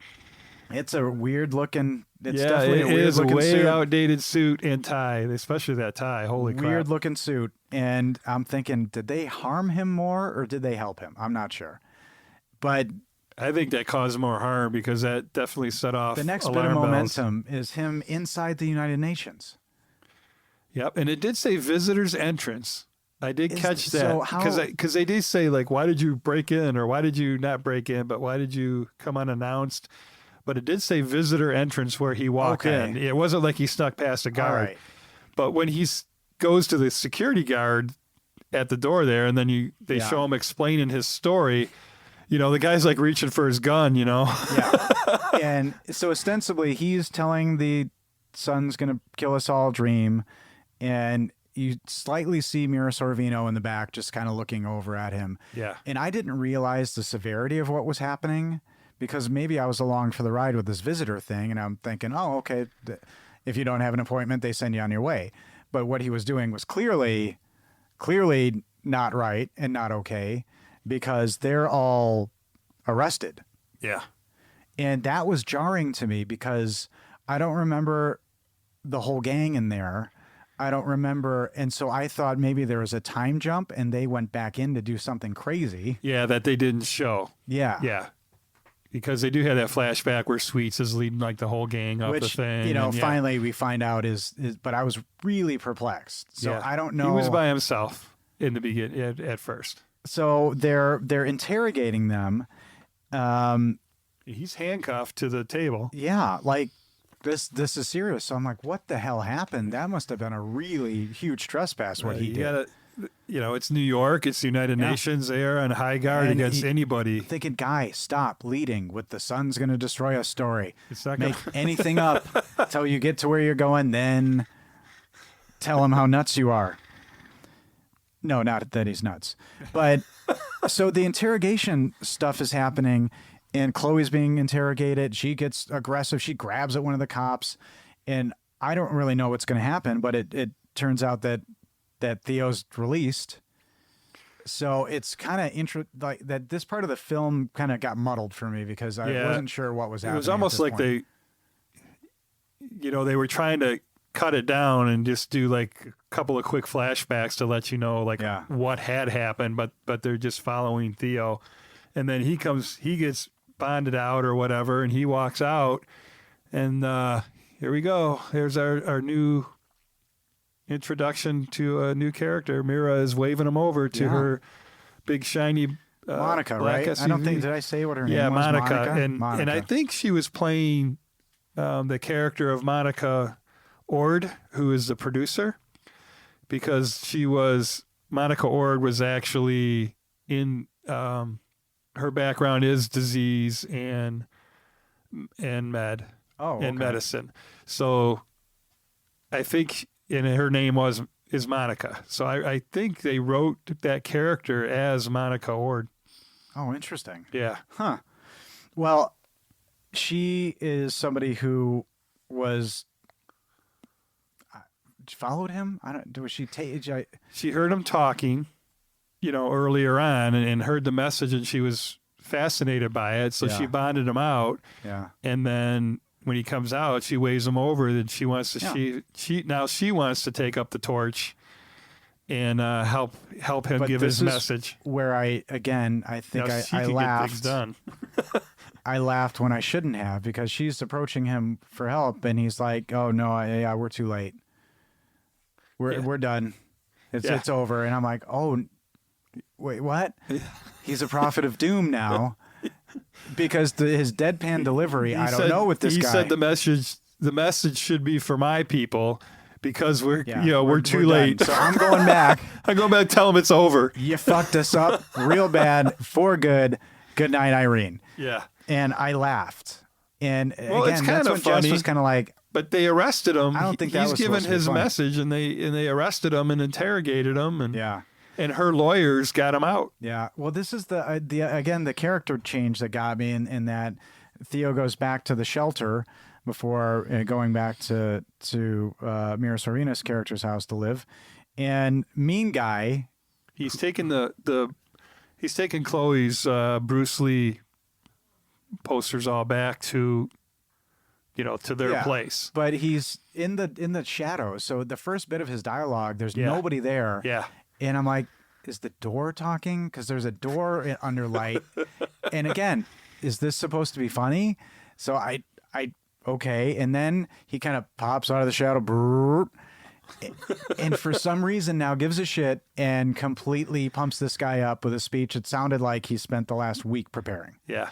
it's a weird looking, it's Yeah, definitely it a weird is a looking way suit. outdated suit and tie, especially that tie. Holy crap. Weird looking suit. And I'm thinking, did they harm him more or did they help him? I'm not sure. But I think that caused more harm because that definitely set off the next bit alarm of bells. momentum is him inside the United Nations. Yep, and it did say visitors entrance. I did catch that so how- because they did say, like, why did you break in, or why did you not break in, but why did you come unannounced? But it did say visitor entrance where he walked Okay. in. It wasn't like he snuck past a All guard. right. But when he goes to the security guard at the door there, and then they Yeah. show him explaining his story, the guy's like reaching for his gun, Yeah. And so ostensibly he's telling the son's going to kill us all dream. And you slightly see Mira Sorvino in the back just kind of looking over at him. Yeah. And I didn't realize the severity of what was happening because maybe I was along for the ride with this visitor thing. And I'm thinking, oh, okay, if you don't have an appointment, they send you on your way. But what he was doing was clearly not right and not okay because they're all arrested. Yeah. And that was jarring to me because I don't remember the whole gang in there. I don't remember. And so I thought maybe there was a time jump and they went back in to do something crazy. Yeah, that they didn't show. Yeah. Yeah. Because they do have that flashback where Sweets is leading like the whole gang up the Which, thing. and, yeah. finally we find out is, but I was really perplexed. So Yeah. I don't know. He was by himself in the beginning at first. So they're interrogating them. He's handcuffed to the table. Yeah. Like this is serious. So I'm like, what the hell happened? That must have been a really huge trespass what he You did. gotta, it's New York. It's the United Yeah. Nations. They are on high guard And against anybody. Thinking, guy, stop leading with the sun's going to destroy us story. It's not Make gonna- anything up till you get to where you're going, then tell him how nuts you are. No, not that he's nuts. But so the interrogation stuff is happening, and Chloe's being interrogated. She gets aggressive. She grabs at one of the cops, and I don't really know what's going to happen, but it turns out that Theo's released. So it's kind of like that. This part of the film kind of got muddled for me because I Yeah. wasn't sure what was It happening. was at almost this like point. they were trying to cut it down and just do like a couple of quick flashbacks to let you know like Yeah. what had happened, but they're just following Theo. And then he gets bonded out or whatever, and he walks out, and here we go. There's our new introduction to a new character. Mira is waving him over to Yeah. her big shiny Monica, black right? I don't SUV. think, did I say what her Yeah, name was? Monica. Monica. And I think she was playing the character of Monica Ord, who is the producer, because Monica Ord was actually in her background is disease and med and medicine. So I think and her name is Monica. So I think they wrote that character as Monica Ord. Oh, interesting. Yeah. Huh. Well, she is somebody who was followed him. I don't. Was she? She heard him talking, earlier on, and heard the message, and she was fascinated by it. So she Yeah. bonded him out, Yeah. and then when he comes out, she waves him over. And she wants to. Yeah. She wants to take up the torch and help him But give this his is message. Where I think Now she I can get laughed. things done. I laughed when I shouldn't have, because she's approaching him for help, and he's like, "Oh no, yeah, we're too late. We're done. It's over." And I'm like, "Oh, wait, what?" He's a prophet of doom now, because his deadpan delivery. I don't know what this guy. He said the message should be for my people, because we're too we're late. Done. So I'm going back. I'm going back to tell him it's over. You fucked us up real bad for good. Good night, Irene. Yeah. And I laughed. And well, again, it's that's when funny. Jess was kind of like, but they arrested him. I don't think that he's was given supposed to be his funny. message, and they arrested him and interrogated him, and yeah. and her lawyers got him out. Yeah. Well, this is the character change that got me in that Theo goes back to the shelter before going back to Mira Sorvino's character's house to live. And mean guy. He's taken he's taken Chloe's Bruce Lee posters all back to their place. But he's in the shadows. So the first bit of his dialogue, there's nobody there. Yeah. And I'm like, is the door talking? Because there's a door under light. And again, is this supposed to be funny? So I okay. And then he kind of pops out of the shadow. Brrr, and for some reason now gives a shit and completely pumps this guy up with a speech. It sounded like he spent the last week preparing. Yeah.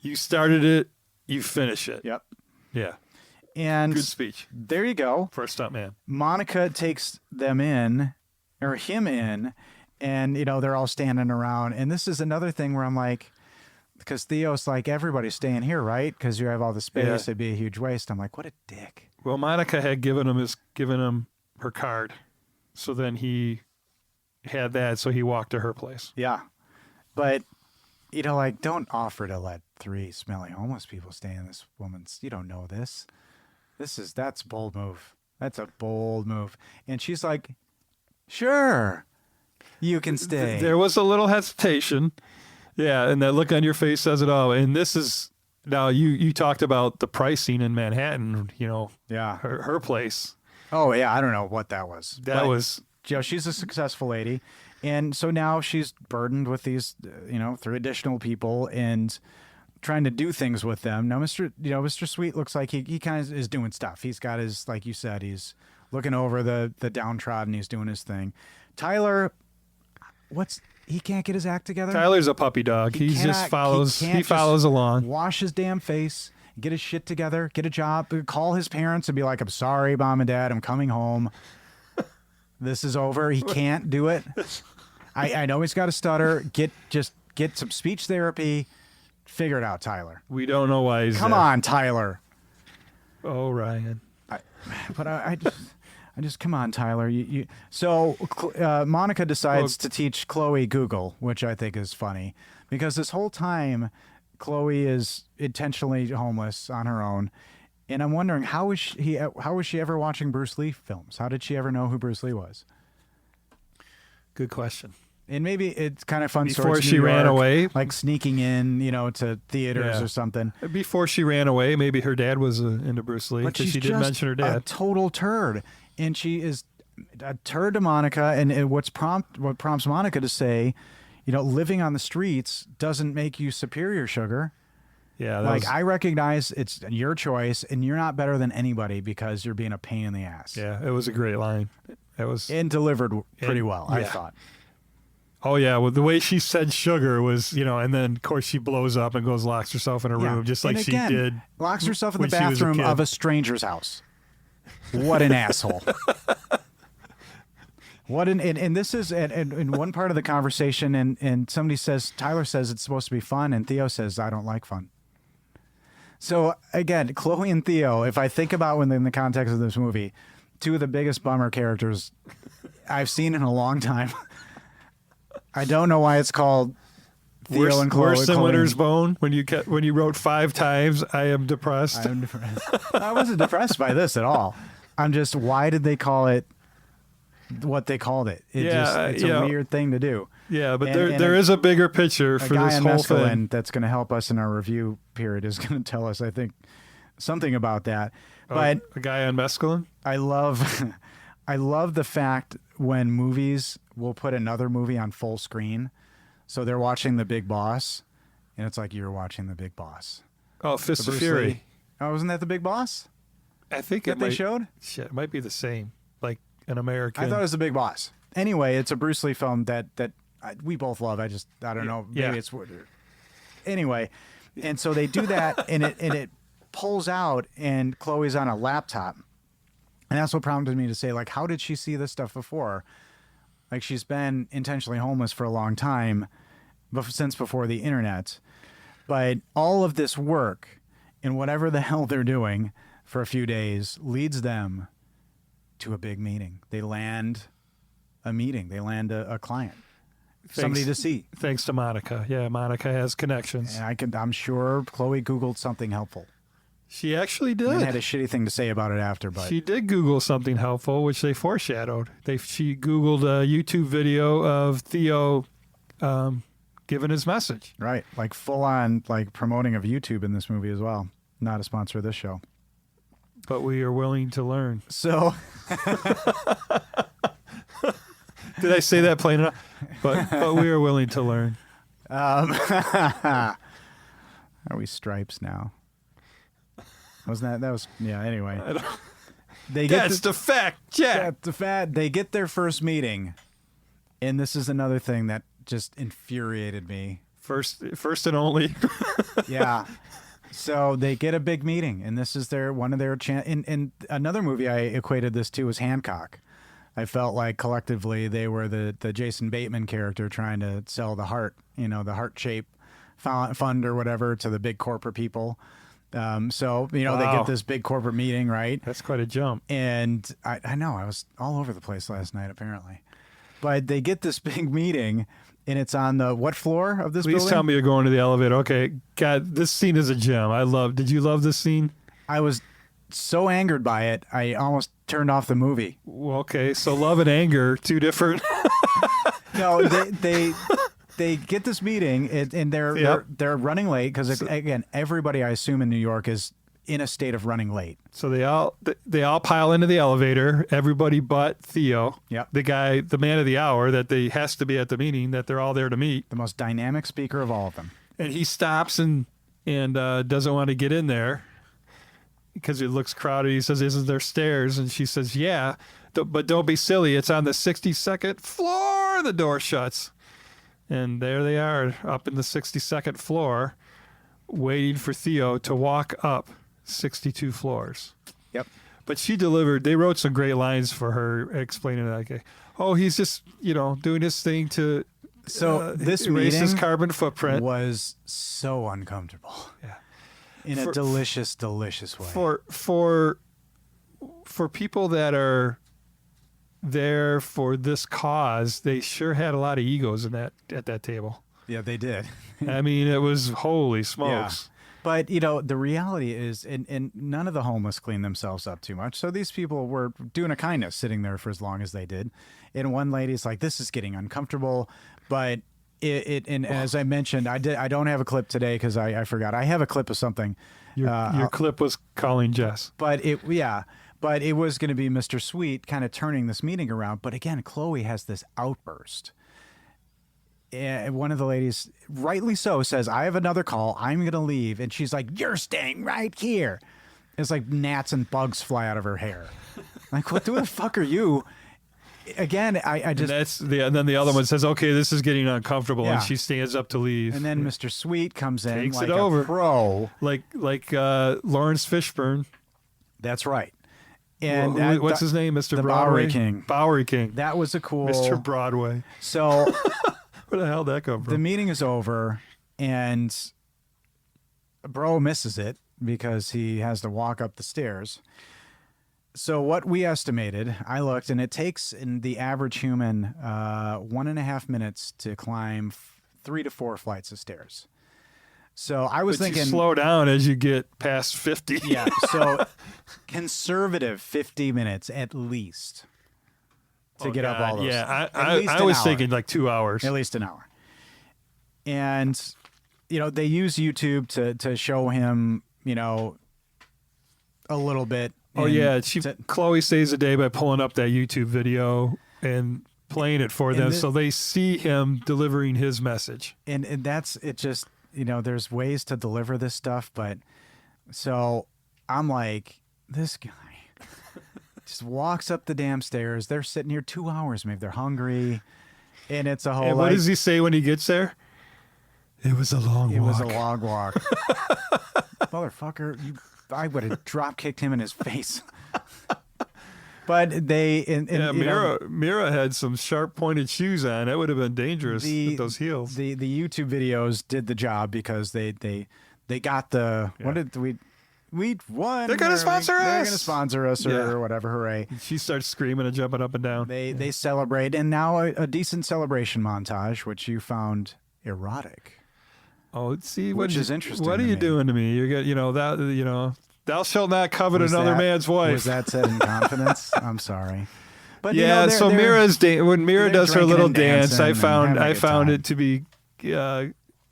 You started it, you finish it. Yep. Yeah. And good speech. There you go. For a stuntman. Monica takes them in, or him in, and they're all standing around. And this is another thing where I'm like, because Theo's like, everybody's staying here, right? Because you have all the space. It'd be a huge waste. I'm like, what a dick. Well, Monica had given him her card, so then he had that, so he walked to her place. Yeah, but like, don't offer to let 3 smelly homeless people stay in this woman's. You don't know this. That's a bold move. That's a bold move. And she's like, sure, you can stay. There was a little hesitation. Yeah, and that look on your face says it all. And this is now you talked about the pricing in Manhattan. Yeah, her place. Oh yeah, I don't know what that was. That was. She's a successful lady, and so now she's burdened with these, 3 additional people and trying to do things with them. Now, Mr. Sweet looks like he kind of is doing stuff. He's got his, like you said, he's looking over the downtrodden. He's doing his thing. Tyler, he can't get his act together. Tyler's a puppy dog. He just follows. He follows along. Wash his damn face. Get his shit together. Get a job. Call his parents and be like, "I'm sorry, Mom and Dad. I'm coming home. This is over." He can't do it. I know he's got a stutter. Get some speech therapy. Figure it out, Tyler. We don't know why he's Come on, Tyler. Oh, Ryan. I just come on, Tyler. So Monica decides to teach Chloe Google, which I think is funny, because this whole time Chloe is intentionally homeless on her own, and I'm wondering how was she ever watching Bruce Lee films? How did she ever know who Bruce Lee was? Good question. And maybe it's kind of fun before she ran away, like sneaking in, to theaters or something. Before she ran away, maybe her dad was into Bruce Lee, because she did mention her dad. A total turd, and she is a turd to Monica. And what prompts Monica to say, living on the streets doesn't make you superior, sugar. Yeah, I recognize it's your choice, and you're not better than anybody because you're being a pain in the ass. Yeah, it was a great line. It was and delivered pretty well, I thought. Oh yeah, well the way she said sugar was, and then of course she blows up and goes locks herself in a room just like she did. Locks herself in the bathroom of a stranger's house. What an asshole. And this is in one part of the conversation, and somebody says, Tyler says it's supposed to be fun, and Theo says, I don't like fun. So again, Chloe and Theo, if I think about in the context of this movie, 2 of the biggest bummer characters I've seen in a long time. I don't know why it's called Theo and Chloe. Worse than Winter's Bone when you wrote 5 times, I am depressed. I am depressed. I wasn't depressed by this at all. I'm just, why did they call it what they called it? It's a weird thing to do. Yeah, but there is a bigger picture for this whole thing. That's going to help us in our review period is going to tell us, I think, something about that. But a guy on mescaline? I love the fact when movies will put another movie on full screen. So they're watching The Big Boss, and it's like you're watching The Big Boss. Oh, Fist The of Bruce Fury. Lee. Oh, wasn't that the Big Boss I think that they showed? Shit, it might be the same. Like an American. I thought it was the Big Boss. Anyway, it's a Bruce Lee film that we both love. I don't know. Maybe Yeah. it's anyway. And so they do that, and it pulls out, and Chloe's on a laptop, and that's what prompted me to say, like, how did she see this stuff before? Like, she's been intentionally homeless for a long time, since before the internet. But all of this work and whatever the hell they're doing for a few days leads them to a big meeting. They land a meeting. They land a client, somebody to see. Thanks to Monica. Yeah, Monica has connections. And I'm sure Chloe Googled something helpful. She actually did. And had a shitty thing to say about it after, but She did Google something helpful, which they foreshadowed. She Googled a YouTube video of Theo giving his message. right, like full on like promoting of YouTube in this movie as well. Not a sponsor of this show. But we are willing to learn. So Did I say that plain enough? But we are willing to learn. are we stripes now? Wasn't that was yeah, anyway. They get That's the fact, Jack. they get their first meeting. And this is another thing that just infuriated me. First and only. Yeah. So they get a big meeting, and this is one of their chance. In another movie I equated this to was Hancock. I felt like collectively they were the Jason Bateman character trying to sell the heart, the heart shape fund or whatever to the big corporate people. So they Wow. get this big corporate meeting, right? That's quite a jump. And I know I was all over the place last night apparently, but they get this big meeting. And it's on the what floor of this Please building? tell me you're going to the elevator. Okay. God, this scene is a gem. Did you love this scene? I was so angered by it, I almost turned off the movie. Well, okay. So love and anger, two different. No, they get this meeting, and they're running late because again, everybody I assume in New York is in a state of running late. So they all pile into the elevator. Everybody but Theo, Yep. the man of the hour that has to be at the meeting that they're all there to meet. The most dynamic speaker of all of them. And he stops and doesn't want to get in there because it looks crowded. He says, "Isn't there stairs?" And she says, "Yeah, but don't be silly. It's on the 62nd floor." The door shuts, and there they are up in the 62nd floor, waiting for Theo to walk up 62 floors. Yep. But she delivered. They wrote some great lines for her explaining like, "Oh, he's just doing his thing to." So this erase meeting his carbon footprint. was so uncomfortable. Yeah. In a delicious way. For people that are there for this cause, they sure had a lot of egos at that table. Yeah, they did. I mean, it was holy smokes. But, the reality is, and none of the homeless clean themselves up too much. So these people were doing a kindness sitting there for as long as they did. And one lady's like, this is getting uncomfortable. But and as I mentioned, I don't have a clip today because I forgot. I have a clip of something. Your clip was calling Jess. But it was going to be Mr. Sweet kind of turning this meeting around. But again, Chloe has this outburst. And one of the ladies, rightly so, says, "I have another call. I'm going to leave." And she's like, "You're staying right here." It's like gnats and bugs fly out of her hair. Like, what the fuck are you? Again, I just... And then the other one says, "Okay, this is getting uncomfortable." Yeah. And she stands up to leave. And then Mr. Sweet comes in Takes like it over. a pro. Like Lawrence Fishburne. That's right. And What's his name? Mr. the Broadway? Bowery King. Bowery King. That was a cool... Mr. Broadway. So... Where the hell did that come from? The meeting is over, and Bro misses it because he has to walk up the stairs. So what we estimated, I looked, and it takes in the average human 1.5 minutes to climb 3 to 4 flights of stairs. So I was thinking, you slow down as you get past 50. Yeah, so conservative 50 minutes at least. To get up all those. Yeah, I was thinking like 2 hours. At least an hour. And, they use YouTube to show him, a little bit. Oh, yeah. Chloe saves the day by pulling up that YouTube video and playing it for them so they see him delivering his message. And that's, it just, there's ways to deliver this stuff, but so I'm like, this guy just walks up the damn stairs. They're sitting here 2 hours. Maybe they're hungry. And it's a whole. And what does he say when he gets there? It was a long walk. It was a long walk. Motherfucker, I would have drop kicked him in his face. But they, Mira had some sharp pointed shoes on. That would have been dangerous with those heels. The YouTube videos did the job because they got the what did we won. They're gonna sponsor us. They're gonna sponsor us or whatever. Hooray! She starts screaming and jumping up and down. They celebrate, and now a decent celebration montage, which you found erotic. Oh, see, which is interesting. What are you doing to me? You're thou shalt not covet another man's wife. Was that said in confidence? I'm sorry. But so Mira's when Mira does her little dance, I found it to be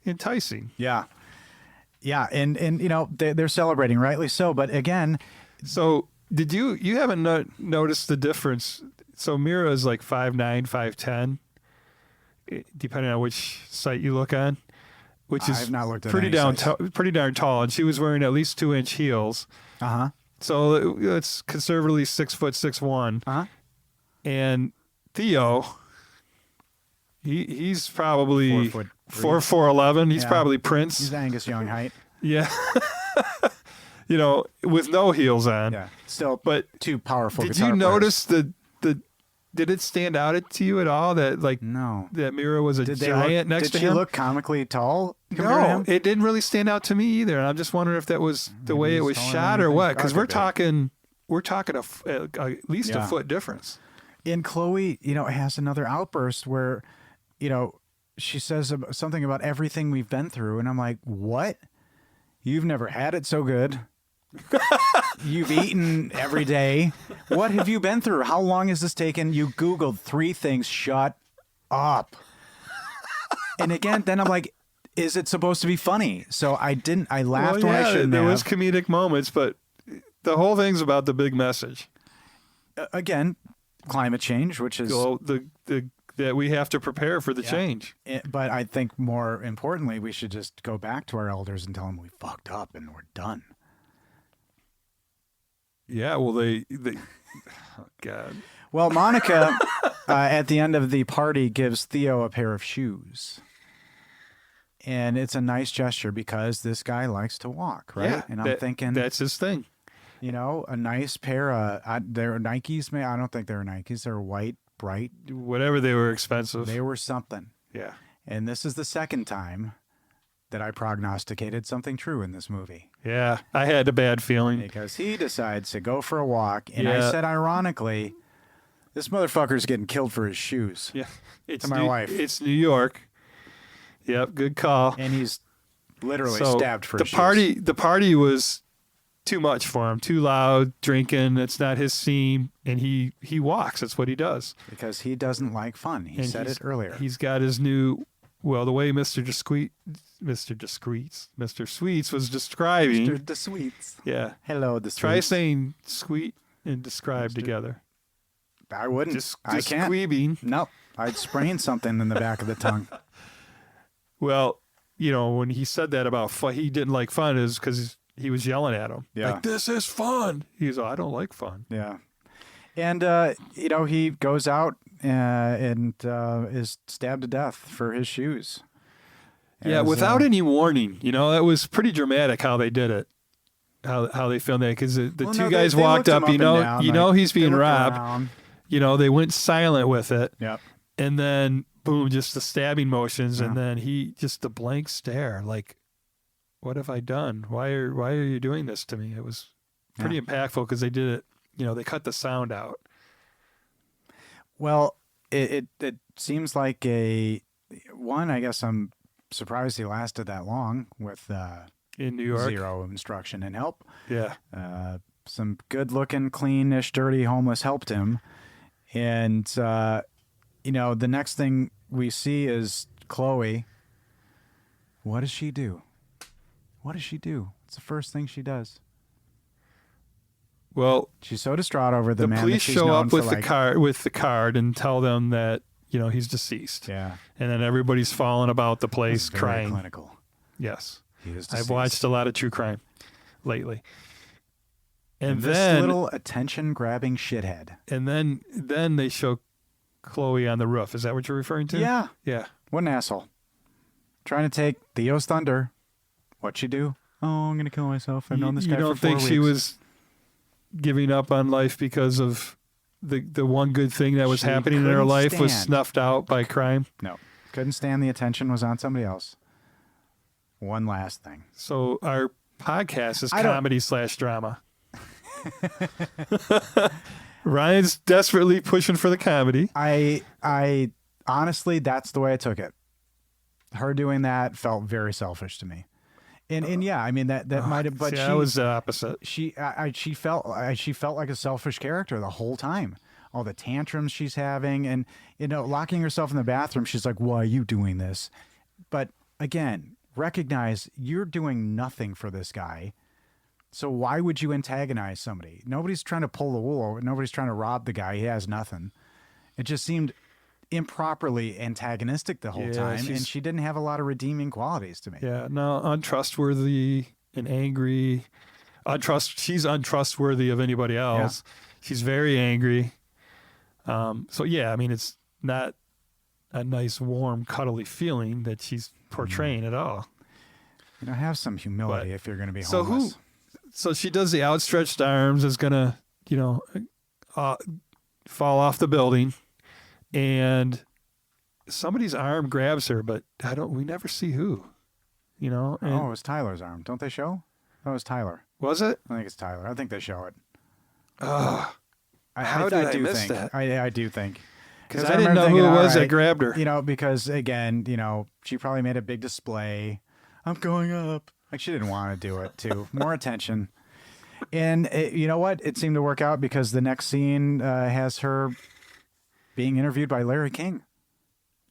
enticing. Yeah, and they're celebrating, rightly so. But again, so did you haven't noticed the difference? So Mira is like 5'9", 5'10", depending on which site you look on. Which is pretty darn tall, and she was wearing at least 2-inch heels. So it's conservatively 6 foot 6'1". And Theo, he's probably 4'11". He's probably Prince. He's Angus Young height. Yeah, with no heels on. Yeah, still, but too powerful. Did you notice the? Did it stand out to you at all that no, that Mira was a giant next to him? Did she look comically tall? No, it didn't really stand out to me either. And I'm just wondering if that was the way it was shot or what, because we're talking at least a foot difference. And Chloe, has another outburst where, she says something about everything we've been through, and I'm like, what? You've never had it so good. You've eaten every day. What have you been through? How long has this taken? You Googled 3 things. Shut up. And again, then I'm like, is it supposed to be funny? So I laughed when I shouldn't have. There was comedic moments, but the whole thing's about the big message. Again, climate change, which is that we have to prepare for the change. But I think more importantly, we should just go back to our elders and tell them we fucked up and we're done. Yeah, well, they oh, God. Well, Monica, at the end of the party, gives Theo a pair of shoes. And it's a nice gesture because this guy likes to walk, right? Yeah, and I'm thinking... That's his thing. A nice pair of... they're Nikes, man. I don't think they're Nikes. They're white, bright. Whatever, they were expensive. They were something. Yeah. And this is the second time that I prognosticated something true in this movie. Yeah, I had a bad feeling. Because he decides to go for a walk, and I said ironically, this motherfucker's getting killed for his shoes. Yeah. To my wife. It's New York. Yep, good call. And he's literally stabbed for his shoes. The party was too much for him, too loud, drinking, it's not his scene, and he walks, that's what he does. Because he doesn't like fun. He said it earlier. He's got his new... Well, the way Mr. Sweets was describing... Mr. DeSweets. Yeah. Hello, DeSweets. Try saying sweet and describe together. I wouldn't. I can't. Squeebing. Nope. I'd sprain something in the back of the tongue. Well, when he said that about fun, he didn't like fun is because he was yelling at him. Yeah. Like, this is fun. He's I don't like fun. Yeah. And, he goes out and is stabbed to death for his shoes. Yeah, without any warning. It was pretty dramatic how they did it, how they filmed that. Because the two guys walked up, he's being robbed. Around. They went silent with it. Yep. And then, boom, just the stabbing motions. Yeah. And then just the blank stare. Like, what have I done? Why are you doing this to me? It was pretty impactful because they did it. They cut the sound out. Well, it seems like I guess I'm surprised he lasted that long with in New York. 0 instruction and help. Yeah. Some good-looking, clean-ish, dirty homeless helped him. And, the next thing we see is Chloe. What does she do? It's the first thing she does. Well, she's so distraught over the man. The police show up with the card and tell them that he's deceased. Yeah, and then everybody's falling about the place very crying. Clinical. Yes. He is I've deceased. watched a lot of true crime lately. And this then little attention-grabbing shithead. and then they show Chloe on the roof. Is that what you're referring to? Yeah. Yeah. What an asshole. Trying to take Theo's thunder. What'd she do? Oh, I'm going to kill myself. I've known this guy You don't for 4 think weeks. she was giving up on life because of the one good thing that was She happening in her couldn't life was stand. snuffed out by crime? No. Couldn't stand the attention was on somebody else. One last thing. So our podcast is I don't- comedy/drama. Ryan's desperately pushing for the comedy. I honestly, that's the way I took it. Her doing that felt very selfish to me. And yeah, I mean that might have, but See, I was the opposite. she felt like a selfish character the whole time. All the tantrums she's having, and locking herself in the bathroom. She's like, "Why are you doing this?" But again, recognize you're doing nothing for this guy. So why would you antagonize somebody? Nobody's trying to pull the wool over. Nobody's trying to rob the guy. He has nothing. It just seemed improperly antagonistic the whole Yeah, time, she's- and she didn't have a lot of redeeming qualities to me. Yeah, no, untrustworthy and angry. She's untrustworthy of anybody else. She's very angry. So yeah, I mean, it's not a nice, warm, cuddly feeling that she's portraying at all. Have some humility But- if you're going to be So homeless. So she does the outstretched arms, is gonna, fall off the building, and somebody's arm grabs her, but we never see who, and Oh, it was Tyler's arm. Don't they show? That was Tyler. was it? I think it's Tyler. I think they show it. How did I do miss think, that? I do think. Because I didn't know who it was that grabbed her. Because again, she probably made a big display. I'm going up. Like she didn't want to do it too. More attention. And you know what? It seemed to work out because the next scene has her being interviewed by Larry King.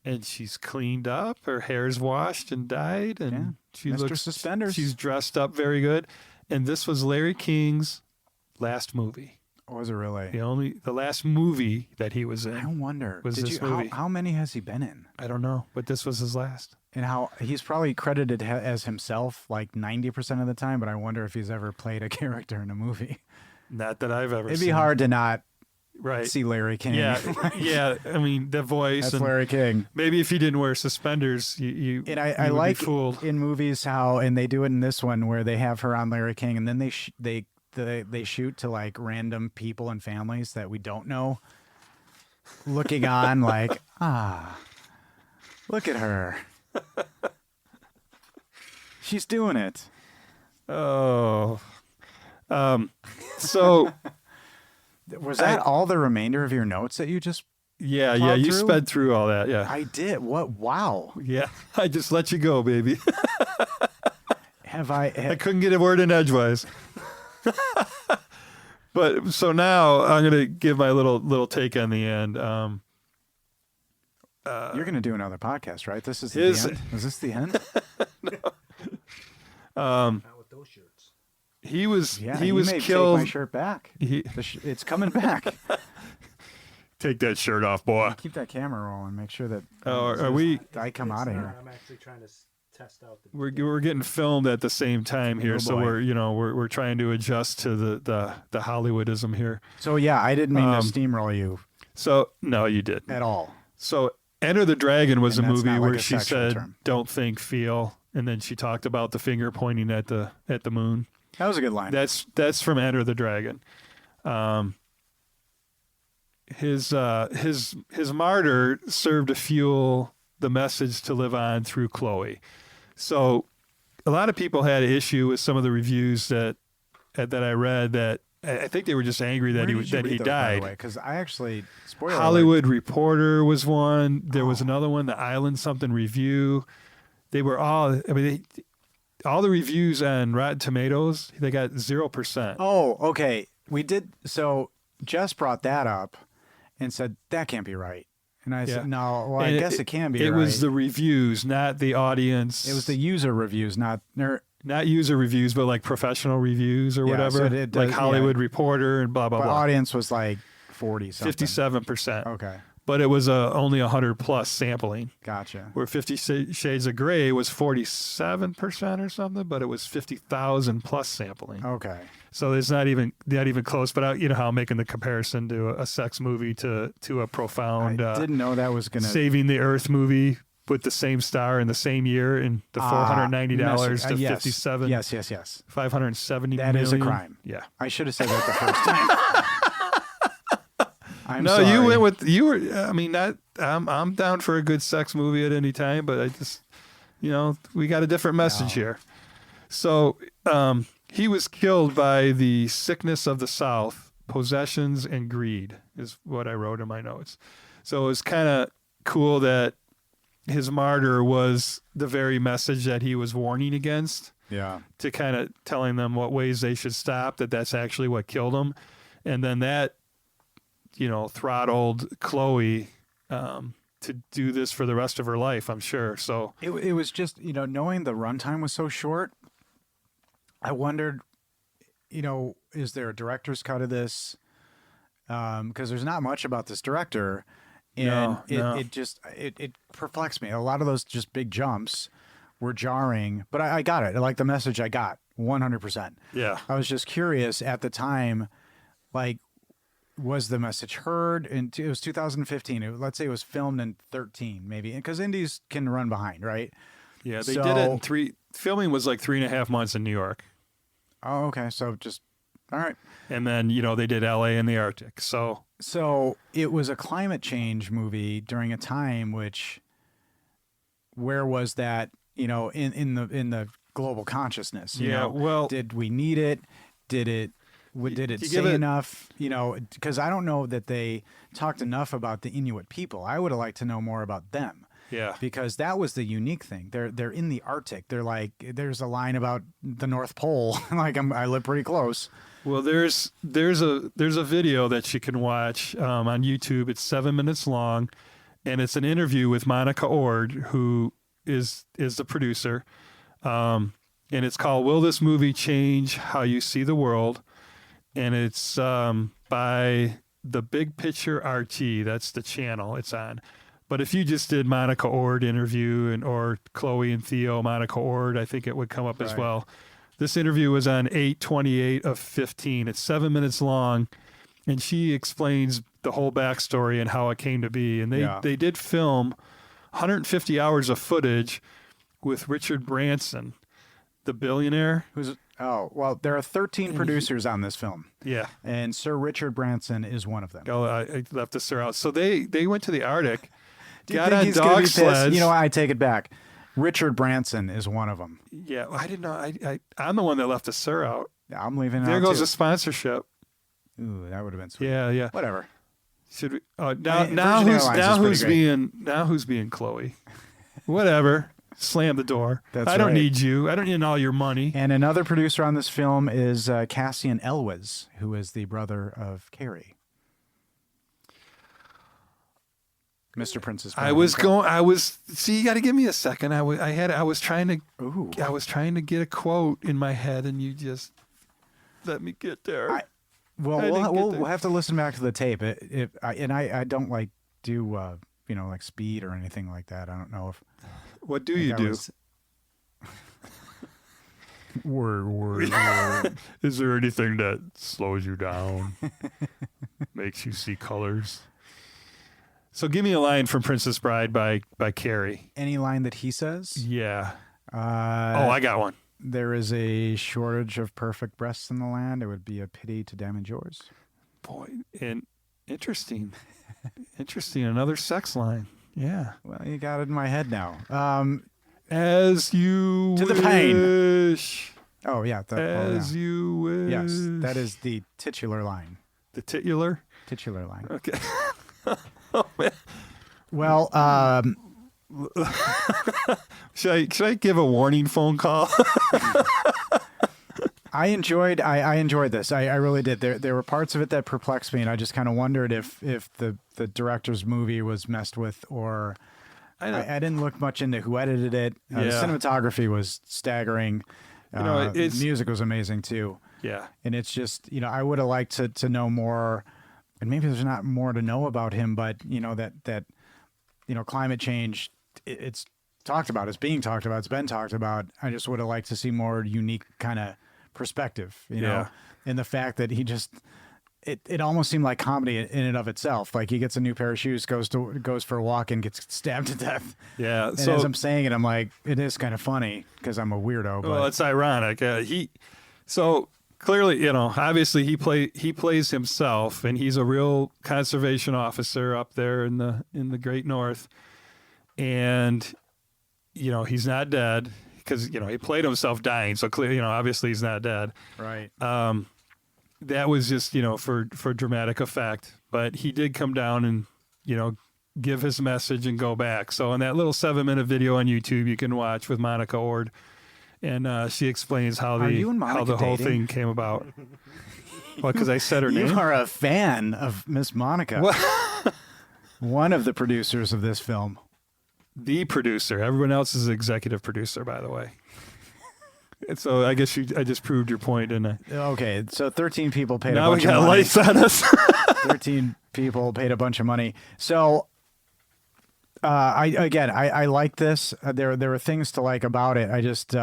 And she's cleaned up, her hair's washed and dyed, and she Mr. looks Suspenders. She's dressed up very good. And this was Larry King's last movie. Was it really? The last movie that he was in. I wonder. Was this movie. How many has he been in? I don't know, but this was his last. And how he's probably credited as himself like 90% of the time, but I wonder if he's ever played a character in a movie. Not that I've ever It'd seen. be hard to not Right. see Larry King. Yeah, yeah. I mean, the voice. That's and Larry King. maybe if he didn't wear suspenders, you And I would like be fooled. in movies how, and they do it in this one where they have her on Larry King, and then they shoot to like random people and families that we don't know, looking on like, look at her. She's doing it. Oh. So Was that all the remainder of your notes that you just? yeah, Plowed you through? sped through all that. Yeah. I did. What? Wow. Yeah. I just let you go, baby. Have I I? couldn't get a word in edgewise. But so now I'm going to give my little take on the end. You're going to do another podcast, right? This is His- the end. Is this the end? Not with those shirts. He was Yeah. he you was may killed. Take my shirt back. He, It's coming back. take that shirt off, boy. Keep that camera rolling. Make sure that. Oh, are we? I come out of It's here. not. I'm actually trying to test out the. We're getting filmed at the same time here, Oh, so boy. we're trying to adjust to the Hollywoodism here. So yeah, I didn't mean to steamroll you So no, you did. at all. So Enter the Dragon was And a that's movie not like where a she sexual said, term. "Don't think, feel," and then she talked about the finger pointing at the moon. That was a good line. That's from Enter the Dragon. His martyr served to fuel the message to live on through Chloe. So a lot of people had an issue with some of the reviews that I read. That I think they were just angry that he died. Because I actually spoiler Hollywood Reporter was one. There was another one, the Island Something Review. They were all. I mean, all the reviews on Rotten Tomatoes, they got 0%. Oh, okay. We did. So Jess brought that up and said that can't be right. And I said, no. Well, And I guess it can be. It right. was the reviews, not the audience. It was the user reviews, not. not user reviews, but like professional reviews or Yeah, whatever, so it does- like Hollywood Reporter and blah blah But blah. audience was like 40 something. 57%. Okay. but it was only 100+ sampling. Gotcha. Where 50 Shades of Grey was 47% or something, but it was 50,000+ sampling. Okay. So it's not even close. But you know how I'm making the comparison to a sex movie to a profound. I didn't know that was gonna Saving the Earth movie with the same star in the same year, and the $490 to yes. 57. Yes. 570 That million. is a crime. Yeah. I should have said that the first time. I'm No, sorry. you went with I mean, I'm down for a good sex movie at any time, but I just, we got a different message here. So he was killed by the sickness of the South, possessions and greed is what I wrote in my notes. So it was kind of cool that his martyr was the very message that he was warning against. Yeah. To kind of telling them what ways they should stop, that's actually what killed him. And then that, throttled Chloe to do this for the rest of her life, I'm sure. So it was just, knowing the runtime was so short, I wondered, is there a director's cut of this? Because there's not much about this director. And it perplexed me. A lot of those just big jumps were jarring, but I got it. I like the message I got 100%. Yeah. I was just curious at the time, like, was the message heard? And it was 2015. Let's say it was filmed in 13, maybe, because indies can run behind, right? Yeah, they did it in filming was like 3.5 months in New York. Oh, okay. So just, all right. And then, they did LA and the Arctic. So it was a climate change movie during a time where was that, in the global consciousness? Well, did we need it? Did it say enough? Because I don't know that they talked enough about the Inuit people. I would have liked to know more about them. Yeah. Because that was the unique thing. They're in the Arctic. They're like, there's a line about the North Pole. Like I live pretty close. Well, there's a video that you can watch on YouTube. It's 7 minutes long, and it's an interview with Monica Ord, who is the producer, and it's called "Will This Movie Change How You See the World?" And it's by the Big Picture RT. That's the channel it's on. But if you just did Monica Ord interview or Chloe and Theo, Monica Ord, I think it would come up as well. This interview was on 8/28/15. It's 7 minutes long, and she explains the whole backstory and how it came to be. And they did film 150 hours of footage with Richard Branson, the billionaire. There are 13 producers on this film. Yeah. And Sir Richard Branson is one of them. Oh, I left the Sir out. So they went to the Arctic, got on dog sleds. I take it back. Richard Branson is one of them. Yeah, I didn't know. I'm the one that left the Sir out. I'm leaving it out. There goes too. a sponsorship. Ooh, that would have been sweet. Yeah. Whatever. Should we? Who's being Chloe? Whatever. Slam the door. I don't need you. I don't need all your money. And another producer on this film is Cassian Elwes, who is the brother of Carrie. Mr. Princess. See, you got to give me a second. I was trying to get a quote in my head, and you just let me get there. We'll have to listen back to the tape. I don't like do like speed or anything like that. I don't know if. What do you do? Word. Is there anything that slows you down, makes you see colors? So give me a line from Princess Bride by Carrie. Any line that he says? Yeah. I got one. There is a shortage of perfect breasts in the land. It would be a pity to damage yours. Boy, and interesting. Another sex line. Yeah. Well, you got it in my head now. As you to wish. the pain. Oh, yeah. You wish. Yes, that is the titular line. The titular? Titular line. Okay. Oh, man. Well, should I give a warning phone call? I enjoyed this. I really did. There were parts of it that perplexed me, and I just kind of wondered if the director's movie was messed with, or I didn't look much into who edited it. The cinematography was staggering. Music was amazing too. Yeah, and it's just I would have liked to know more and maybe there's not more to know about him, but that climate change, it's talked about, it's being talked about, it's been talked about. I just would have liked to see more unique kind of perspective, and the fact that he just. It almost seemed like comedy in and of itself. Like he gets a new pair of shoes, goes for a walk, and gets stabbed to death. Yeah. And as I'm saying it, I'm like, it is kind of funny because I'm a weirdo. But. Well, it's ironic. So clearly, obviously he plays himself, and he's a real conservation officer up there in the Great North, and he's not dead because he played himself dying. So clearly, obviously he's not dead. Right. That was just, for dramatic effect. But he did come down and, give his message and go back. So in that little 7-minute video on YouTube you can watch with Monica Ord, and she explains how the whole thing came about. Well, because I said her name. You are a fan of Miss Monica. One of the producers of this film. The producer. Everyone else is executive producer, by the way. So I guess I just proved your point, didn't I? Okay, so 13 people paid now a bunch of money. Now we got lights on us. 13 people paid a bunch of money. So, I like this. There were things to like about it. I just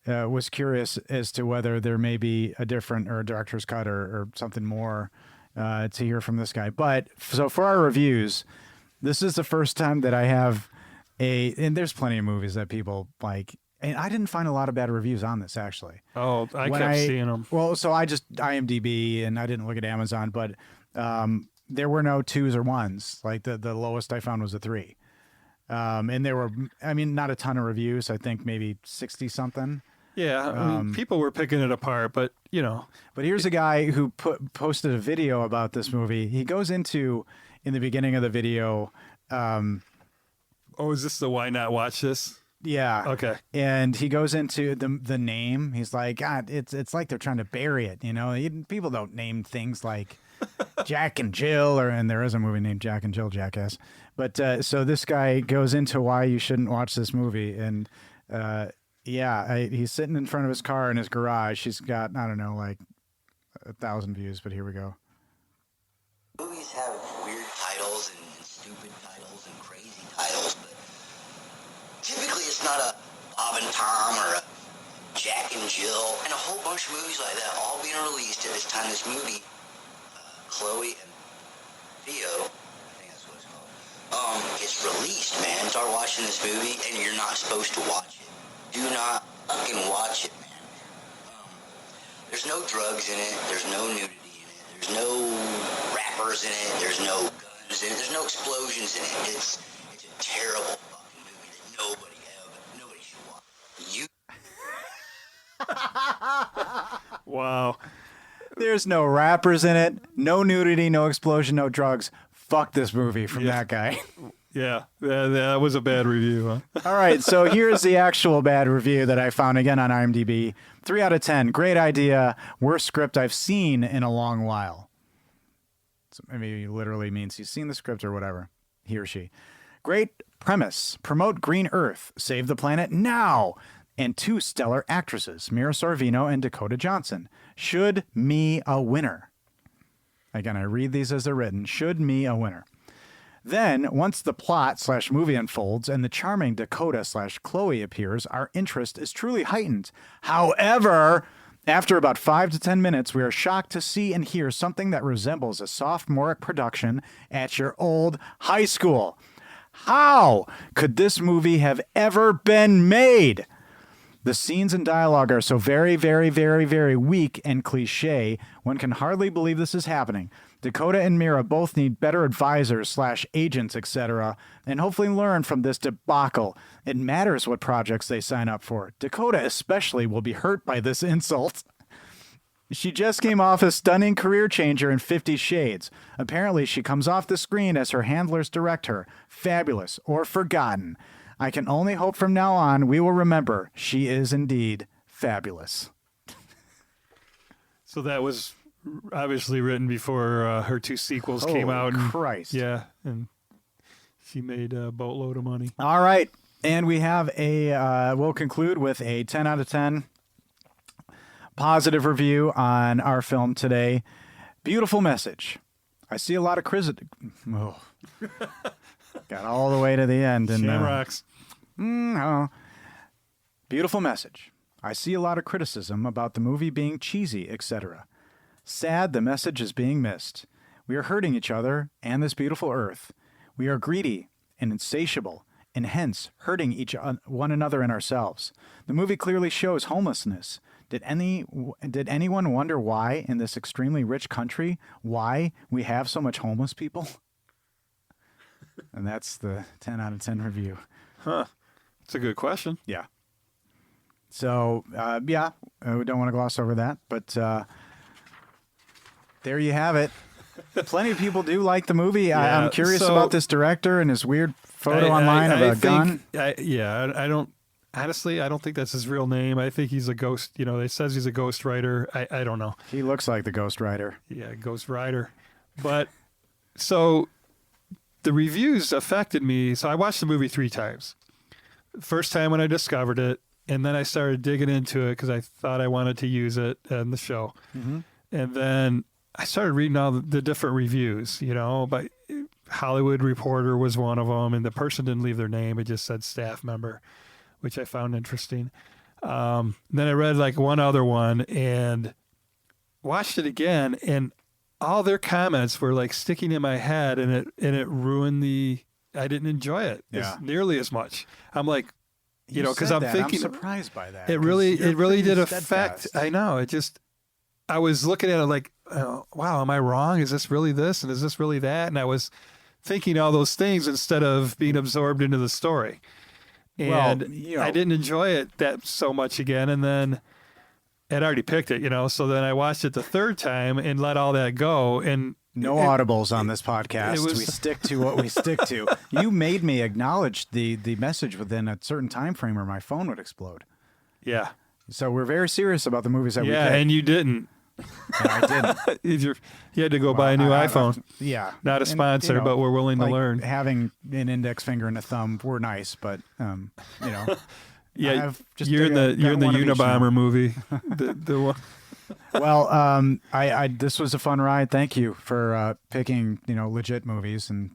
was curious as to whether there may be a different or a director's cut or something more to hear from this guy. But so for our reviews, this is the first time that I have and there's plenty of movies that people like. And I didn't find a lot of bad reviews on this, actually. Oh, I kept seeing them. Well, so I just IMDb, and I didn't look at Amazon, but there were no 2s or 1s. Like the lowest I found was a 3. And there were, not a ton of reviews. I think maybe 60-something. Yeah, people were picking it apart, but, But here's a guy who posted a video about this movie. He goes into, in the beginning of the video... is this the why not watch this? Yeah. Okay. And he goes into the name. He's like, God, it's like they're trying to bury it. People don't name things like Jack and Jill, and there is a movie named Jack and Jill, jackass. But so this guy goes into why you shouldn't watch this movie, and he's sitting in front of his car in his garage. He's got 1,000 views, but here we go. Movies have weird titles and stupid titles and crazy titles, but typically it's not a Bob and Tom or a Jack and Jill and a whole bunch of movies like that all being released at this time. This movie, Chloe and Theo, I think that's what it's called, gets released, man. Start watching this movie and you're not supposed to watch it. Do not fucking watch it, man. There's no drugs in it. There's no nudity in it. There's no rappers in it. There's no guns in it. There's no explosions in it. It's a terrible fucking movie that nobody should watch. Wow. There's no rappers in it, no nudity, no explosion, no drugs. Fuck this movie from that guy. Yeah, that was a bad review, huh? All right, so here's the actual bad review that I found, again, on IMDb. 3 out of 10. Great idea. Worst script I've seen in a long while. So maybe he literally means he's seen the script or whatever. He or she. Great premise. Promote Green Earth. Save the planet now. And 2 stellar actresses, Mira Sorvino and Dakota Johnson. Should me a winner. Again, I read these as they're written. Should me a winner. Then, once the plot/movie unfolds and the charming Dakota/Chloe appears, our interest is truly heightened. However, after about 5 to 10 minutes, we are shocked to see and hear something that resembles a sophomoric production at your old high school. How could this movie have ever been made? The scenes and dialogue are so very, very, very, very weak and cliche, one can hardly believe this is happening. Dakota and Mira both need better advisors/agents, etc., and hopefully learn from this debacle. It matters what projects they sign up for. Dakota especially will be hurt by this insult. She just came off a stunning career changer in 50 Shades. Apparently, she comes off the screen as her handlers direct her. Fabulous or forgotten. I can only hope from now on we will remember she is indeed fabulous. So that was obviously written before her 2 sequels came out. Christ. Yeah, and she made a boatload of money. All right, and we have we'll conclude with a 10 out of 10 positive review on our film today. Beautiful message. I see a lot of oh. Got all the way to the end. And, Shamrocks. Beautiful message. I see a lot of criticism about the movie being cheesy, etc. Sad the message is being missed. We are hurting each other and this beautiful earth. We are greedy and insatiable, and hence hurting one another and ourselves. The movie clearly shows homelessness. Did anyone wonder why in this extremely rich country, why we have so much homeless people? And that's the 10 out of 10 review. Huh. It's a good question. Yeah. So, we don't want to gloss over that, but there you have it. Plenty of people do like the movie. Yeah, I'm curious about this director and his weird photo online of a gun. I don't. Honestly, I don't think that's his real name. I think he's a ghost. You know, they says he's a ghost writer. I don't know. He looks like the Ghost Rider. Yeah, Ghost Rider. But so the reviews affected me. So I watched the movie 3 times. First time when I discovered it, and then I started digging into it because I thought I wanted to use it in the show. Mm-hmm. And then I started reading all the different reviews, you know, but Hollywood Reporter was one of them, and the person didn't leave their name. It just said staff member, which I found interesting. Then I read like one other one and watched it again, and all their comments were like sticking in my head, and it ruined I didn't enjoy it nearly as much. I'm like, you know, because I'm thinking, I'm surprised by that. It really did affect. I know. I was looking at it like, wow, am I wrong? Is this really this? And is this really that? And I was thinking all those things instead of being absorbed into the story. And I didn't enjoy it that so much again. And then I'd already picked it, you know, so then I watched it the third time and let all that go. And no audibles on this podcast. We stick to what we stick to. You made me acknowledge the message within a certain time frame or my phone would explode. Yeah. So we're very serious about the movies that we pick. Yeah, and you didn't. I didn't. You had to go buy a new iPhone. Not a And, sponsor, but we're willing to learn. Having an index finger and a thumb were nice, but you know. Yeah, you're in the Unabomber movie. the one. Well, I this was a fun ride. Thank you for picking legit movies and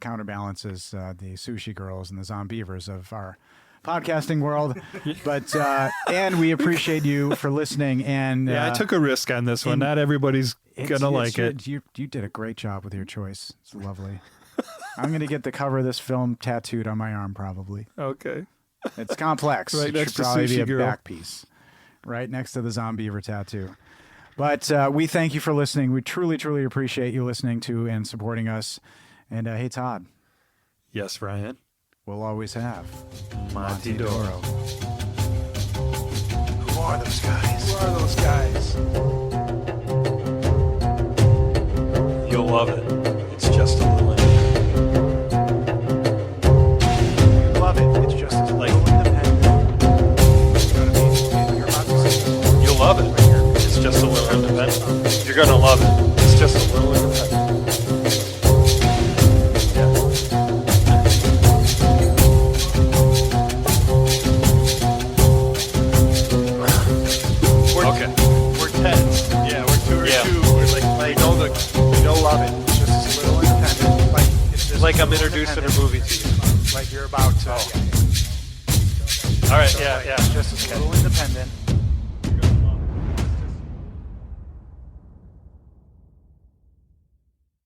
counterbalances the Sushi Girls and the Zombievers of our podcasting world. But and we appreciate you for listening. And I took a risk on this one. Not everybody's gonna like it. You did a great job with your choice. It's lovely. I'm gonna get the cover of this film tattooed on my arm probably. Okay. It's complex. Right it next should to probably Sushi be a Girl. back piece. Right next to the Zombiever tattoo. But we thank you for listening. We truly, truly appreciate you listening to and supporting us. And hey, Todd. Yes, Ryan. We'll always have Monty Doro. Who are those guys? Who are those guys? You'll love it. It's just a little Love it. It's just as like independent. You're about to say You'll love it. It's just a little independent. You're gonna love it. It's just a little independent. Okay. we're tense. Yeah, we're Yeah. two. We're like We know love it. It's just as little independent. Like it's just Like I'm little introducing a independent. movie to you. Like you're about to. All right. Yeah. Just as little independent.